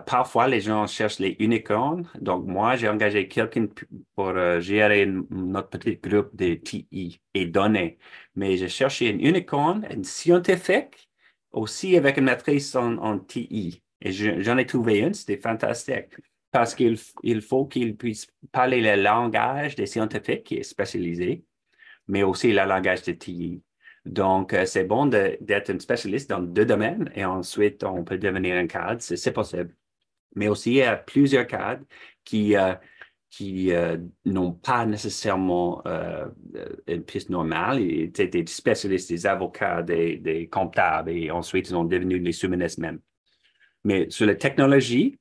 Parfois, les gens cherchent les unicorns. Donc, moi, j'ai engagé quelqu'un pour gérer notre petit groupe de TI et données. Mais j'ai cherché une unicorn, une scientifique, aussi avec une maîtrise en TI. Et j'en ai trouvé une, c'était fantastique. Parce qu'il faut qu'il puisse parler le langage des scientifiques qui est spécialisé, mais aussi le langage de TI. Donc, c'est bon d'être un spécialiste dans deux domaines et ensuite, on peut devenir un cadre, c'est possible. Mais aussi, il y a plusieurs cadres qui n'ont pas nécessairement une piste normale. Ils étaient des spécialistes, des avocats, des comptables et ensuite, ils sont devenus des sous-ministres même. Mais sur la technologie,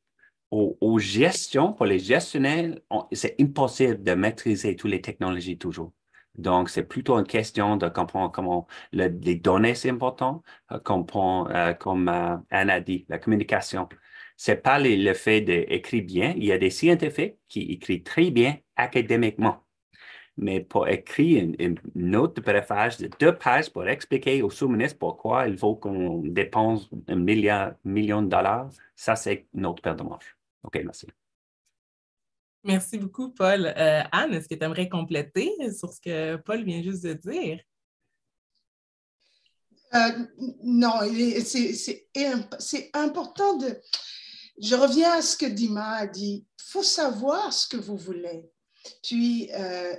aux gestions, pour les gestionnaires, c'est impossible de maîtriser toutes les technologies toujours. Donc, c'est plutôt une question de comprendre comment les données, c'est important, comme Anne a dit, la communication. C'est pas le fait d'écrire bien. Il y a des scientifiques qui écrivent très bien académiquement. Mais pour écrire une note de préface de 2 pages pour expliquer au sous-ministre pourquoi il faut qu'on dépense $1 million, ça, c'est notre paire de manches. OK, merci. Merci beaucoup, Paul. Anne, est-ce que tu aimerais compléter sur ce que Paul vient juste de dire? Non, c'est important de... Je reviens à ce que Dima a dit. Il faut savoir ce que vous voulez. Puis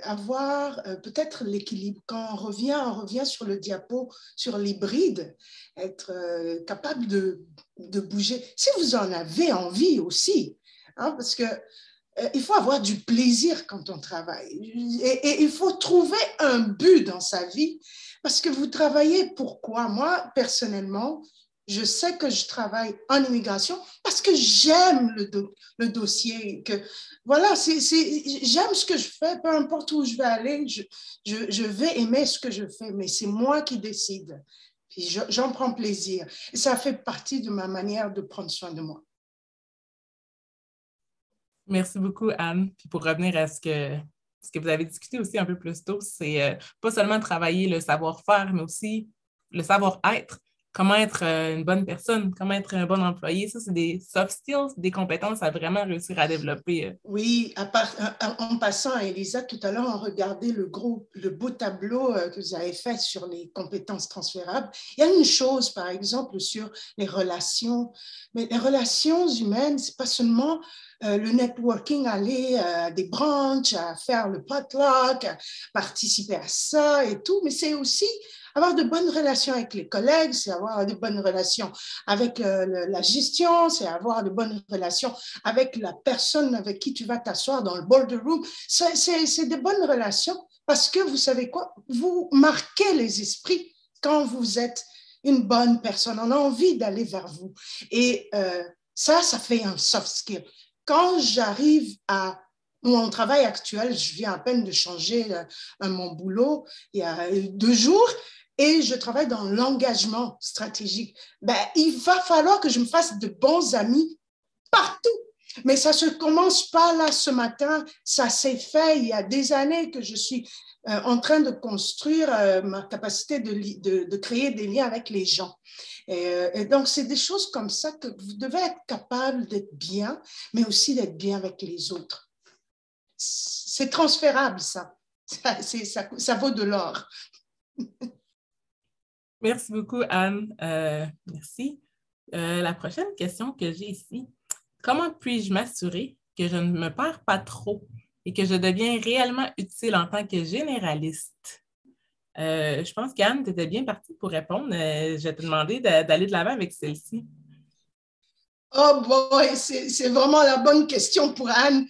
avoir peut-être l'équilibre. Quand on revient sur le diapo, sur l'hybride, être capable de bouger. Si vous en avez envie aussi, hein, parce que il faut avoir du plaisir quand on travaille. Et il faut trouver un but dans sa vie parce que vous travaillez pourquoi? Moi, personnellement, je sais que je travaille en immigration parce que j'aime le dossier. Voilà, j'aime ce que je fais, peu importe où je vais aller, je vais aimer ce que je fais, mais c'est moi qui décide. Puis j'en prends plaisir. Et ça fait partie de ma manière de prendre soin de moi. Merci beaucoup, Anne. Puis pour revenir à ce que vous avez discuté aussi un peu plus tôt, c'est pas seulement travailler le savoir-faire, mais aussi le savoir-être. Comment être une bonne personne, comment être un bon employé. Ça, c'est des soft skills, des compétences à vraiment réussir à développer. Oui, en passant, Elisa, tout à l'heure, on regardait le beau tableau que vous avez fait sur les compétences transférables. Il y a une chose, par exemple, sur les relations. Mais les relations humaines, c'est pas seulement le networking, aller à des brunchs, à faire le potluck, à participer à ça et tout, mais c'est aussi avoir de bonnes relations avec les collègues, c'est avoir de bonnes relations avec la gestion, c'est avoir de bonnes relations avec la personne avec qui tu vas t'asseoir dans le boardroom. C'est de bonnes relations parce que vous savez quoi? Vous marquez les esprits quand vous êtes une bonne personne. On a envie d'aller vers vous. Et ça fait un soft skill. Quand j'arrive à mon travail actuel, je viens à peine de changer mon boulot il y a 2 jours et je travaille dans l'engagement stratégique. Ben, il va falloir que je me fasse de bons amis partout. Mais ça ne se commence pas là ce matin, ça s'est fait il y a des années que je suis en train de construire ma capacité de créer des liens avec les gens. Et donc, c'est des choses comme ça que vous devez être capable d'être bien, mais aussi d'être bien avec les autres. C'est transférable, ça. Ça vaut de l'or. Merci beaucoup, Anne. Merci. La prochaine question que j'ai ici, comment puis-je m'assurer que je ne me perds pas trop et que je deviens réellement utile en tant que généraliste? Je pense qu'Anne, tu étais bien partie pour répondre. Je vais te demander d'aller de l'avant avec celle-ci. Oh boy, c'est vraiment la bonne question pour Anne.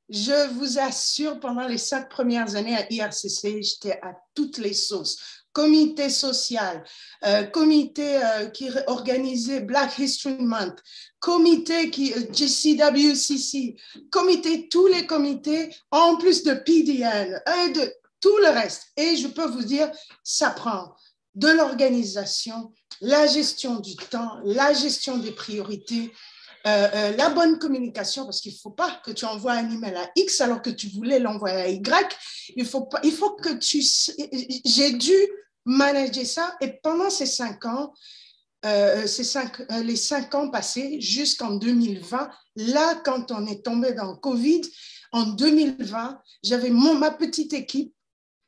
Je vous assure, pendant les 5 premières années à IRCC, j'étais à toutes les sauces. Comité social, comité qui organisait Black History Month, comité GCWCC, comité, tous les comités, en plus de PDN, et de tout le reste. Et je peux vous dire, ça prend de l'organisation, la gestion du temps, la gestion des priorités, la bonne communication, parce qu'il ne faut pas que tu envoies un email à X alors que tu voulais l'envoyer à Y. Il faut que tu... J'ai dû manager ça et pendant ces 5 ans, les 5 ans passés jusqu'en 2020. Là, quand on est tombé dans le COVID, en 2020, j'avais ma petite équipe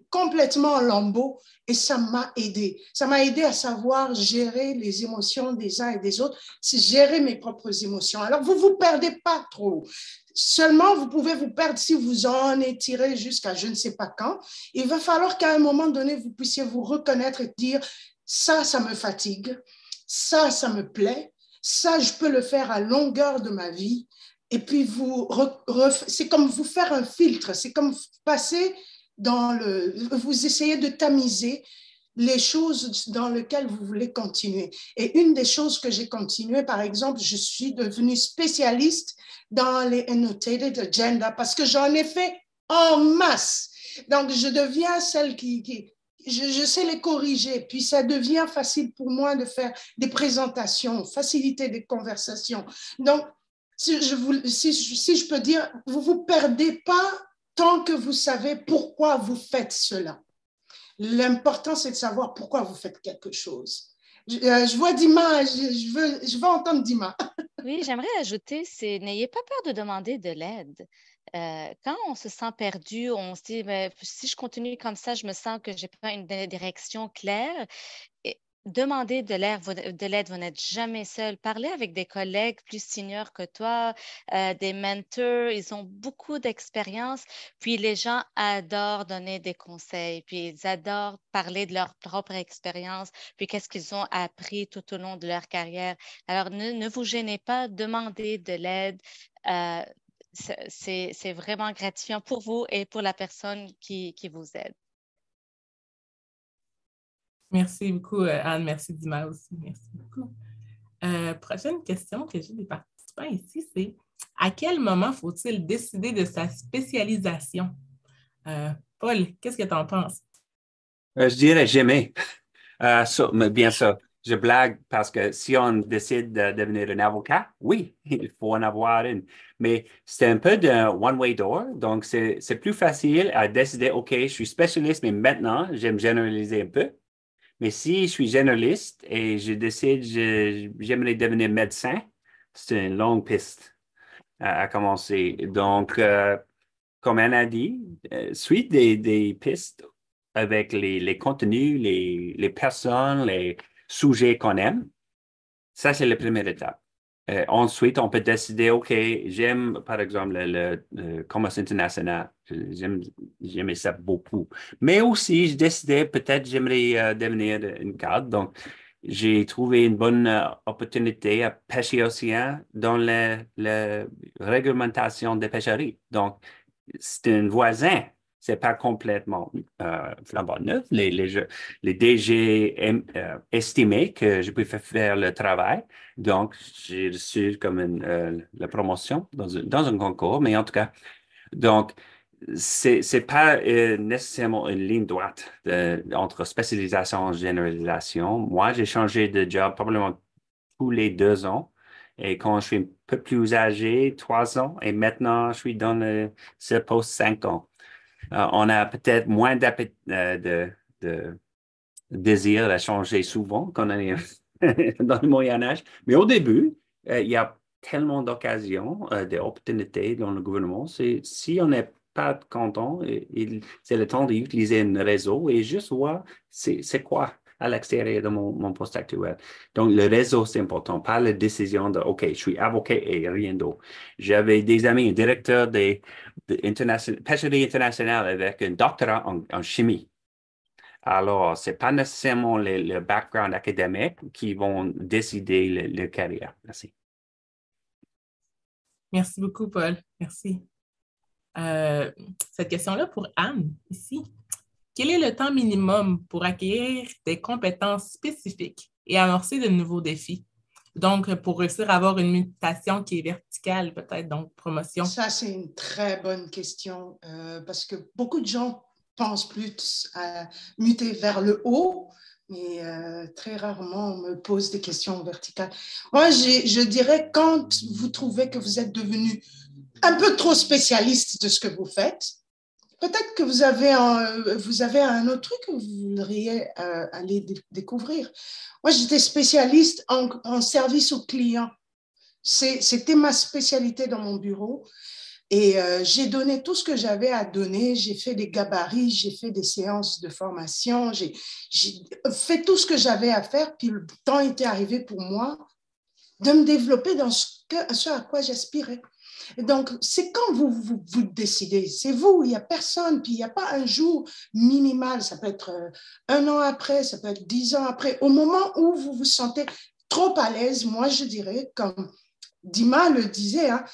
complètement en lambeaux et ça m'a aidé. Ça m'a aidé à savoir gérer les émotions des uns et des autres, c'est gérer mes propres émotions. Alors, vous ne vous perdez pas trop. Seulement, vous pouvez vous perdre si vous en étirez jusqu'à je ne sais pas quand. Il va falloir qu'à un moment donné, vous puissiez vous reconnaître et dire ça me fatigue, ça me plaît, ça, je peux le faire à longueur de ma vie. Et puis, c'est comme vous faire un filtre, c'est comme passer vous essayez de tamiser les choses dans lesquelles vous voulez continuer. Et une des choses que j'ai continué, par exemple, je suis devenue spécialiste dans les annotated agenda parce que j'en ai fait en masse. Donc, je deviens celle je sais les corriger, puis ça devient facile pour moi de faire des présentations, faciliter des conversations. Donc, si je peux dire, vous ne vous perdez pas tant que vous savez pourquoi vous faites cela. L'important, c'est de savoir pourquoi vous faites quelque chose. Je vois Dima, je veux entendre Dima. Oui, j'aimerais ajouter, n'ayez pas peur de demander de l'aide. Quand on se sent perdu, on se dit, ben, si je continue comme ça, je me sens que je n'ai pas une direction claire. Et demandez de l'aide, vous n'êtes jamais seul. Parlez avec des collègues plus seniors que toi, des mentors, ils ont beaucoup d'expérience. Puis les gens adorent donner des conseils, puis ils adorent parler de leur propre expérience, puis qu'est-ce qu'ils ont appris tout au long de leur carrière. Alors, ne vous gênez pas, demandez de l'aide. C'est vraiment gratifiant pour vous et pour la personne qui vous aide. Merci beaucoup, Anne. Merci, Dima aussi. Merci beaucoup. Prochaine question que j'ai des participants ici, c'est à quel moment faut-il décider de sa spécialisation? Paul, qu'est-ce que tu en penses? Je dirais jamais. Mais bien sûr, je blague parce que si on décide de devenir un avocat, oui, il faut en avoir une. Mais c'est un peu d'un one-way door. Donc, c'est plus facile à décider, OK, je suis spécialiste, mais maintenant, j'aime généraliser un peu. Mais si je suis généraliste et je décide, j'aimerais devenir médecin, c'est une longue piste à commencer. Donc, comme Anne a dit, suite des pistes avec les contenus, les personnes, les sujets qu'on aime. Ça, c'est la première étape. Ensuite, on peut décider, OK, j'aime, par exemple, le commerce international. J'aimais ça beaucoup. Mais aussi, je décidais, peut-être, j'aimerais devenir une cadre. Donc, j'ai trouvé une bonne opportunité à pêcher océan dans la réglementation des pêcheries. Donc, c'est un voisin. C'est pas complètement flambant neuf. Les DG estimaient que je pouvais faire le travail. Donc, j'ai reçu comme la promotion dans un concours, mais en tout cas, donc, c'est pas nécessairement une ligne droite entre spécialisation et généralisation. Moi, j'ai changé de job probablement tous les 2 ans. Et quand je suis un peu plus âgé, 3 ans, et maintenant, je suis dans ce poste 5 ans. On a peut-être moins de désir à changer souvent quand on est dans le Moyen Âge. Mais au début, il y a tellement d'occasions, d'opportunités dans le gouvernement. Si on n'est pas content, c'est le temps d'utiliser un réseau et juste voir c'est quoi à l'extérieur de mon poste actuel. Donc, le réseau, c'est important, pas la décision de, OK, je suis avocat et rien d'autre. J'avais des amis, un directeur de pêcherie internationale avec un doctorat en chimie. Alors, ce n'est pas nécessairement le background académique qui vont décider le carrière. Merci. Merci beaucoup, Paul. Merci. Cette question-là pour Anne, ici. Quel est le temps minimum pour acquérir des compétences spécifiques et amorcer de nouveaux défis? Donc, pour réussir à avoir une mutation qui est verticale, peut-être, donc promotion. Ça, c'est une très bonne question parce que beaucoup de gens pensent plus à muter vers le haut, mais très rarement on me pose des questions verticales. Moi, je dirais quand vous trouvez que vous êtes devenu un peu trop spécialiste de ce que vous faites, Peut-être que vous avez un autre truc que vous voudriez aller découvrir. Moi, j'étais spécialiste en service aux clients. C'était ma spécialité dans mon bureau. Et j'ai donné tout ce que j'avais à donner. J'ai fait des gabarits, j'ai fait des séances de formation, j'ai fait tout ce que j'avais à faire. Puis le temps était arrivé pour moi de me développer dans ce à quoi j'aspirais. Donc, c'est quand vous décidez, c'est vous, il n'y a personne, puis il n'y a pas un jour minimal, ça peut être 1 an après, ça peut être 10 ans après, au moment où vous vous sentez trop à l'aise, moi je dirais, comme Dima le disait, hein,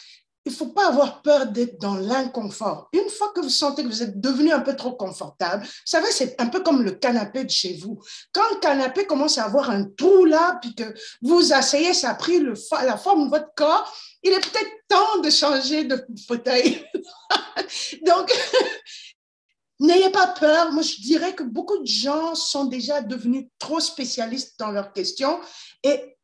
il ne faut pas avoir peur d'être dans l'inconfort. Une fois que vous sentez que vous êtes devenu un peu trop confortable, vous savez, c'est un peu comme le canapé de chez vous. Quand le canapé commence à avoir un trou là, puis que vous asseyez, ça a pris la forme de votre corps, il est peut-être temps de changer de fauteuil. Donc, n'ayez pas peur. Moi, je dirais que beaucoup de gens sont déjà devenus trop spécialistes dans leurs questions et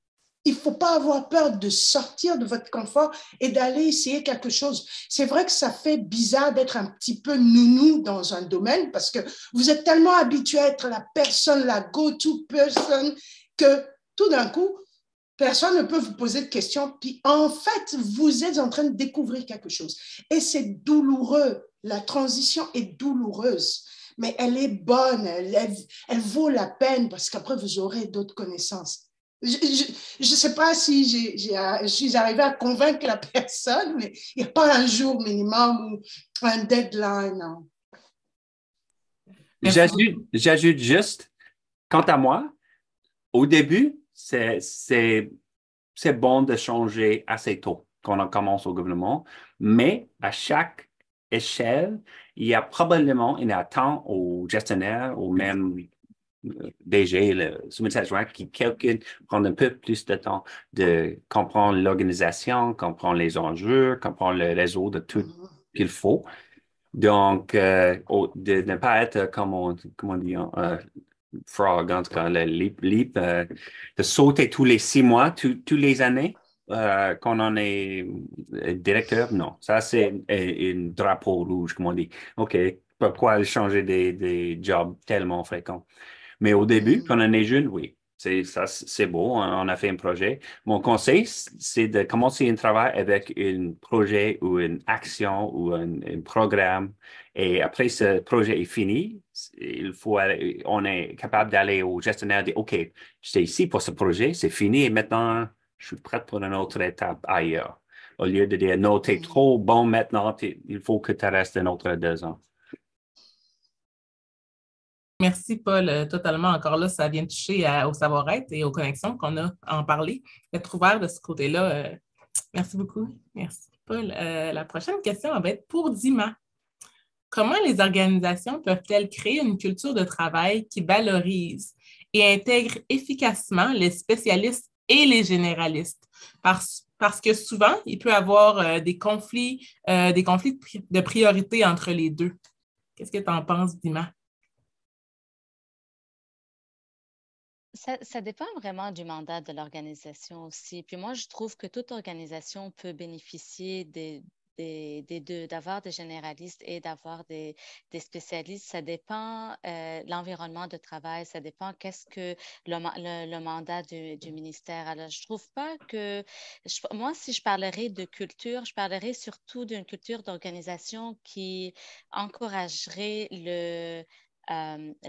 il ne faut pas avoir peur de sortir de votre confort et d'aller essayer quelque chose. C'est vrai que ça fait bizarre d'être un petit peu nounou dans un domaine parce que vous êtes tellement habitué à être la personne, la go-to person, que tout d'un coup, personne ne peut vous poser de questions. Puis en fait, vous êtes en train de découvrir quelque chose. Et c'est douloureux. La transition est douloureuse, mais elle est bonne. Elle vaut la peine parce qu'après, vous aurez d'autres connaissances. Je ne sais pas si je suis arrivée à convaincre la personne, mais il n'y a pas un jour minimum ou un deadline. Non. J'ajoute juste, quant à moi, au début, c'est bon de changer assez tôt quand on commence au gouvernement, mais à chaque échelle, il y a probablement une attente au gestionnaire, ou même DG, le secrétaire adjoint, qui quelqu'un prend un peu plus de temps de comprendre l'organisation, comprendre les enjeux, comprendre le réseau de tout qu'il faut. Donc, de ne pas être, comme on dit, frog, en tout cas, le leap, de sauter tous les 6 mois, tous les années, quand on est directeur, non. Ça, c'est un drapeau rouge, comme on dit. OK, pourquoi changer des jobs tellement fréquents? Mais au début, quand on est jeune, oui. C'est beau, on a fait un projet. Mon conseil, c'est de commencer un travail avec un projet ou une action ou un programme. Et après ce projet est fini, on est capable d'aller au gestionnaire et dire, OK, j'étais ici pour ce projet, c'est fini et maintenant, je suis prêt pour une autre étape ailleurs. Au lieu de dire, non, t'es trop bon maintenant, il faut que tu restes un autre 2 ans. Merci, Paul. Totalement. Encore là, ça vient toucher au savoir-être et aux connexions qu'on a à en parler. Être ouvert de ce côté-là. Merci beaucoup. Merci, Paul. La prochaine question va être pour Dima. Comment les organisations peuvent-elles créer une culture de travail qui valorise et intègre efficacement les spécialistes et les généralistes? Parce que souvent, il peut y avoir des conflits de priorité entre les deux. Qu'est-ce que tu en penses, Dima? Ça dépend vraiment du mandat de l'organisation aussi. Puis moi, je trouve que toute organisation peut bénéficier des deux, d'avoir des généralistes et d'avoir des spécialistes. Ça dépend l'environnement de travail, ça dépend qu'est-ce que le mandat du ministère. Alors, je trouve pas que... moi, si je parlerais de culture, je parlerais surtout d'une culture d'organisation qui encouragerait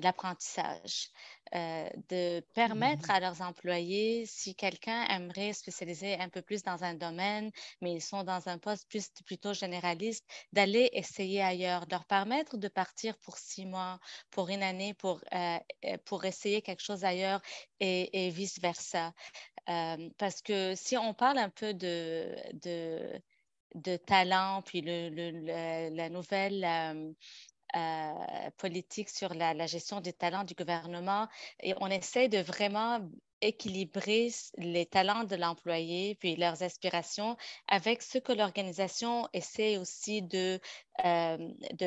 l'apprentissage, de permettre à leurs employés, si quelqu'un aimerait spécialiser un peu plus dans un domaine, mais ils sont dans un poste plutôt généraliste, d'aller essayer ailleurs, de leur permettre de partir pour 6 mois, pour une année, pour essayer quelque chose ailleurs et vice-versa. Parce que si on parle un peu de talent, puis la nouvelle politique sur la gestion des talents du gouvernement. Et on essaie de vraiment équilibrer les talents de l'employé puis leurs aspirations avec ce que l'organisation essaie aussi de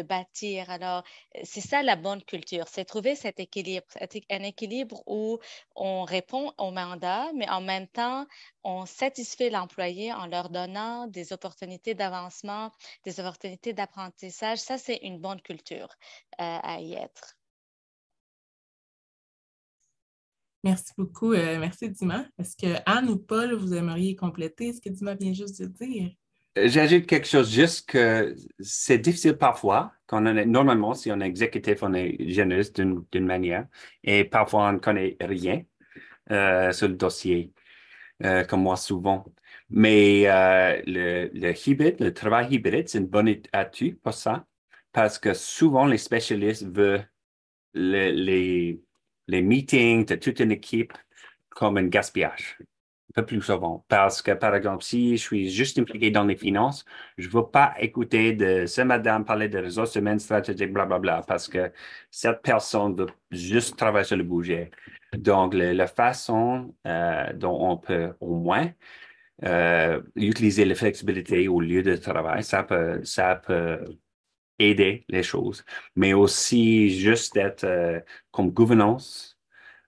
bâtir. Alors, c'est ça la bonne culture, c'est trouver cet équilibre, un équilibre où on répond au mandat, mais en même temps, on satisfait l'employé en leur donnant des opportunités d'avancement, des opportunités d'apprentissage. Ça, c'est une bonne culture à y être. Merci beaucoup. Merci, Dima. Est-ce que Anne ou Paul, vous aimeriez compléter ce que Dima vient juste de dire? J'ajoute quelque chose, juste que c'est difficile parfois, quand on est, normalement, si on est exécutif, on est généraliste d'une manière, et parfois on ne connaît rien sur le dossier, comme moi souvent. Mais le hybride, le travail hybride, c'est une bonne atout pour ça, parce que souvent les spécialistes veulent les meetings de toute une équipe comme un gaspillage. Un peu plus souvent. Parce que, par exemple, si je suis juste impliqué dans les finances, je ne veux pas écouter de ce madame parler de ressources humaines stratégiques, blablabla, parce que cette personne veut juste travailler sur le budget. Donc, la façon dont on peut au moins utiliser la flexibilité au lieu de travail, ça peut aider les choses, mais aussi juste être comme gouvernance,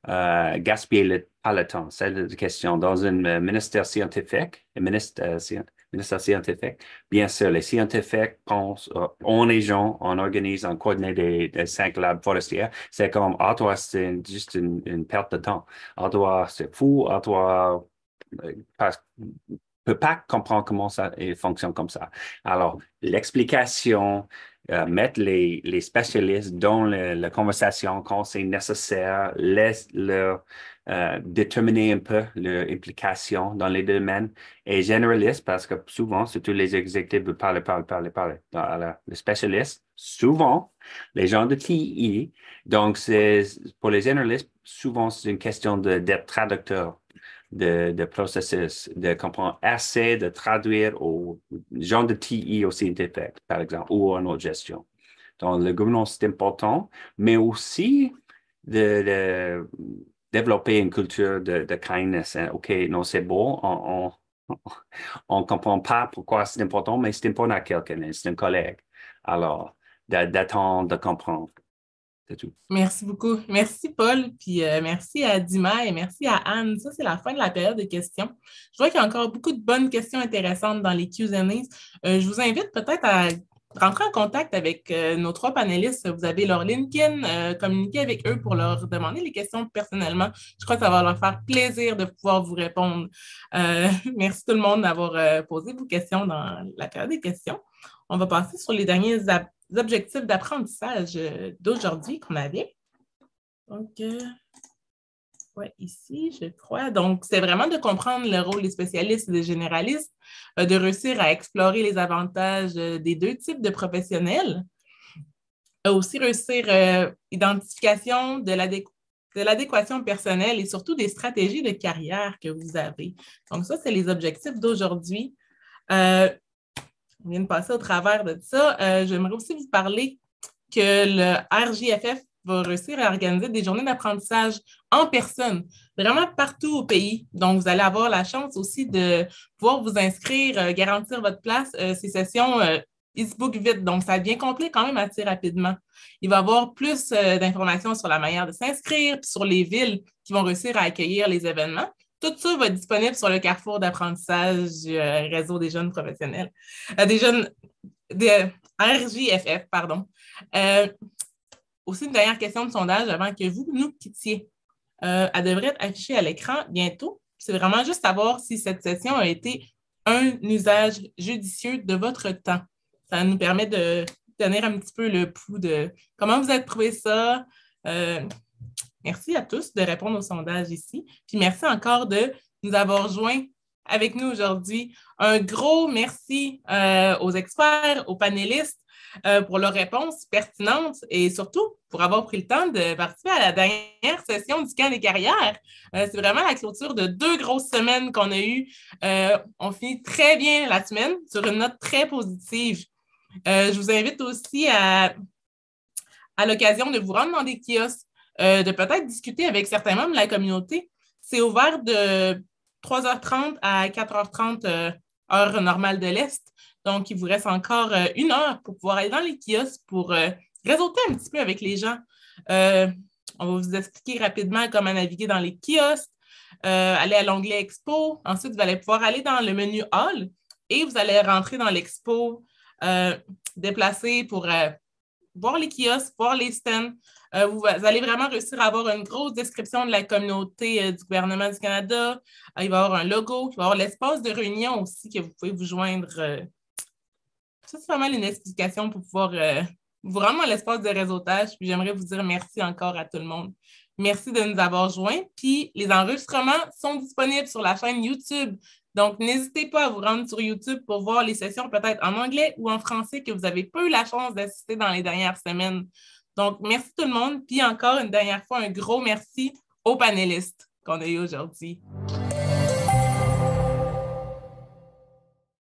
gaspiller pas le temps. C'est la question. Dans un ministère scientifique, ministère scientifique, bien sûr, les scientifiques pensent, on est gens, on organise, on coordonne des 5 labs forestiers. C'est comme, toi, c'est juste une perte de temps. Toi, c'est fou. Toi, peut pas comprendre comment ça fonctionne comme ça. Alors, l'explication, mettre les spécialistes dans la conversation quand c'est nécessaire, leur déterminer un peu leur implication dans les domaines et généraliste parce que souvent, surtout les exécutifs veulent parler. Alors, les spécialistes, souvent, les gens de TI, donc pour les généralistes, souvent c'est une question d'être traducteur de processus, de comprendre assez, de traduire aux gens de TI au scientifique, par exemple, ou en autre gestion. Donc, le gouvernance, c'est important, mais aussi de développer une culture de kindness. Hein. OK, non, c'est bon, on comprend pas pourquoi c'est important, mais c'est important à quelqu'un, c'est un collègue. Alors, d'attendre, de comprendre. C'est tout. Merci beaucoup. Merci, Paul, puis merci à Dima et merci à Anne. Ça, c'est la fin de la période de questions. Je vois qu'il y a encore beaucoup de bonnes questions intéressantes dans les Q&A. Je vous invite peut-être à rentrer en contact avec nos 3 panélistes. Vous avez leur LinkedIn, communiquer avec eux pour leur demander les questions personnellement. Je crois que ça va leur faire plaisir de pouvoir vous répondre. Merci tout le monde d'avoir posé vos questions dans la période des questions. On va passer sur les derniers objectifs d'apprentissage d'aujourd'hui qu'on avait. Donc, ouais, ici, je crois. Donc, c'est vraiment de comprendre le rôle des spécialistes et des généralistes, de réussir à explorer les avantages des 2 types de professionnels, aussi réussir identification de l'adéquation personnelle et surtout des stratégies de carrière que vous avez. Donc, ça, c'est les objectifs d'aujourd'hui. On vient de passer au travers de ça. J'aimerais aussi vous parler que le RJFF va réussir à organiser des journées d'apprentissage en personne, vraiment partout au pays. Donc, vous allez avoir la chance aussi de pouvoir vous inscrire, garantir votre place. Ces sessions ils se bookent vite, donc ça devient complet quand même assez rapidement. Il va y avoir plus d'informations sur la manière de s'inscrire, puis sur les villes qui vont réussir à accueillir les événements. Tout ça va être disponible sur le carrefour d'apprentissage du réseau des jeunes professionnels, des RJFF, pardon. Aussi, une dernière question de sondage avant que vous nous quittiez. Elle devrait être affichée à l'écran bientôt. C'est vraiment juste savoir si cette session a été un usage judicieux de votre temps. Ça nous permet de tenir un petit peu le pouls de comment vous avez trouvé ça. Merci à tous de répondre au sondage ici. Puis merci encore de nous avoir joints avec nous aujourd'hui. Un gros merci aux experts, aux panélistes pour leurs réponses pertinentes et surtout pour avoir pris le temps de participer à la dernière session du camp des carrières. C'est vraiment la clôture de 2 grosses semaines qu'on a eues. On finit très bien la semaine sur une note très positive. Je vous invite aussi à l'occasion de vous rendre dans des kiosques, de peut-être discuter avec certains membres de la communauté. C'est ouvert de 3h30 à 4h30 heure normale de l'Est. Donc, il vous reste encore 1 heure pour pouvoir aller dans les kiosques pour réseauter un petit peu avec les gens. On va vous expliquer rapidement comment naviguer dans les kiosques, aller à l'onglet Expo. Ensuite, vous allez pouvoir aller dans le menu Hall et vous allez rentrer dans l'Expo, déplacer pour voir les kiosques, voir les stands. Vous allez vraiment réussir à avoir une grosse description de la communauté du gouvernement du Canada. Il va y avoir un logo, il va y avoir l'espace de réunion aussi que vous pouvez vous joindre. Ça, c'est pas mal une explication pour pouvoir vous rendre dans l'espace de réseautage. Puis j'aimerais vous dire merci encore à tout le monde. Merci de nous avoir joints. Puis les enregistrements sont disponibles sur la chaîne YouTube. Donc, n'hésitez pas à vous rendre sur YouTube pour voir les sessions peut-être en anglais ou en français que vous n'avez pas eu la chance d'assister dans les dernières semaines. Donc, merci tout le monde. Puis encore une dernière fois, un gros merci aux panélistes qu'on a eu aujourd'hui.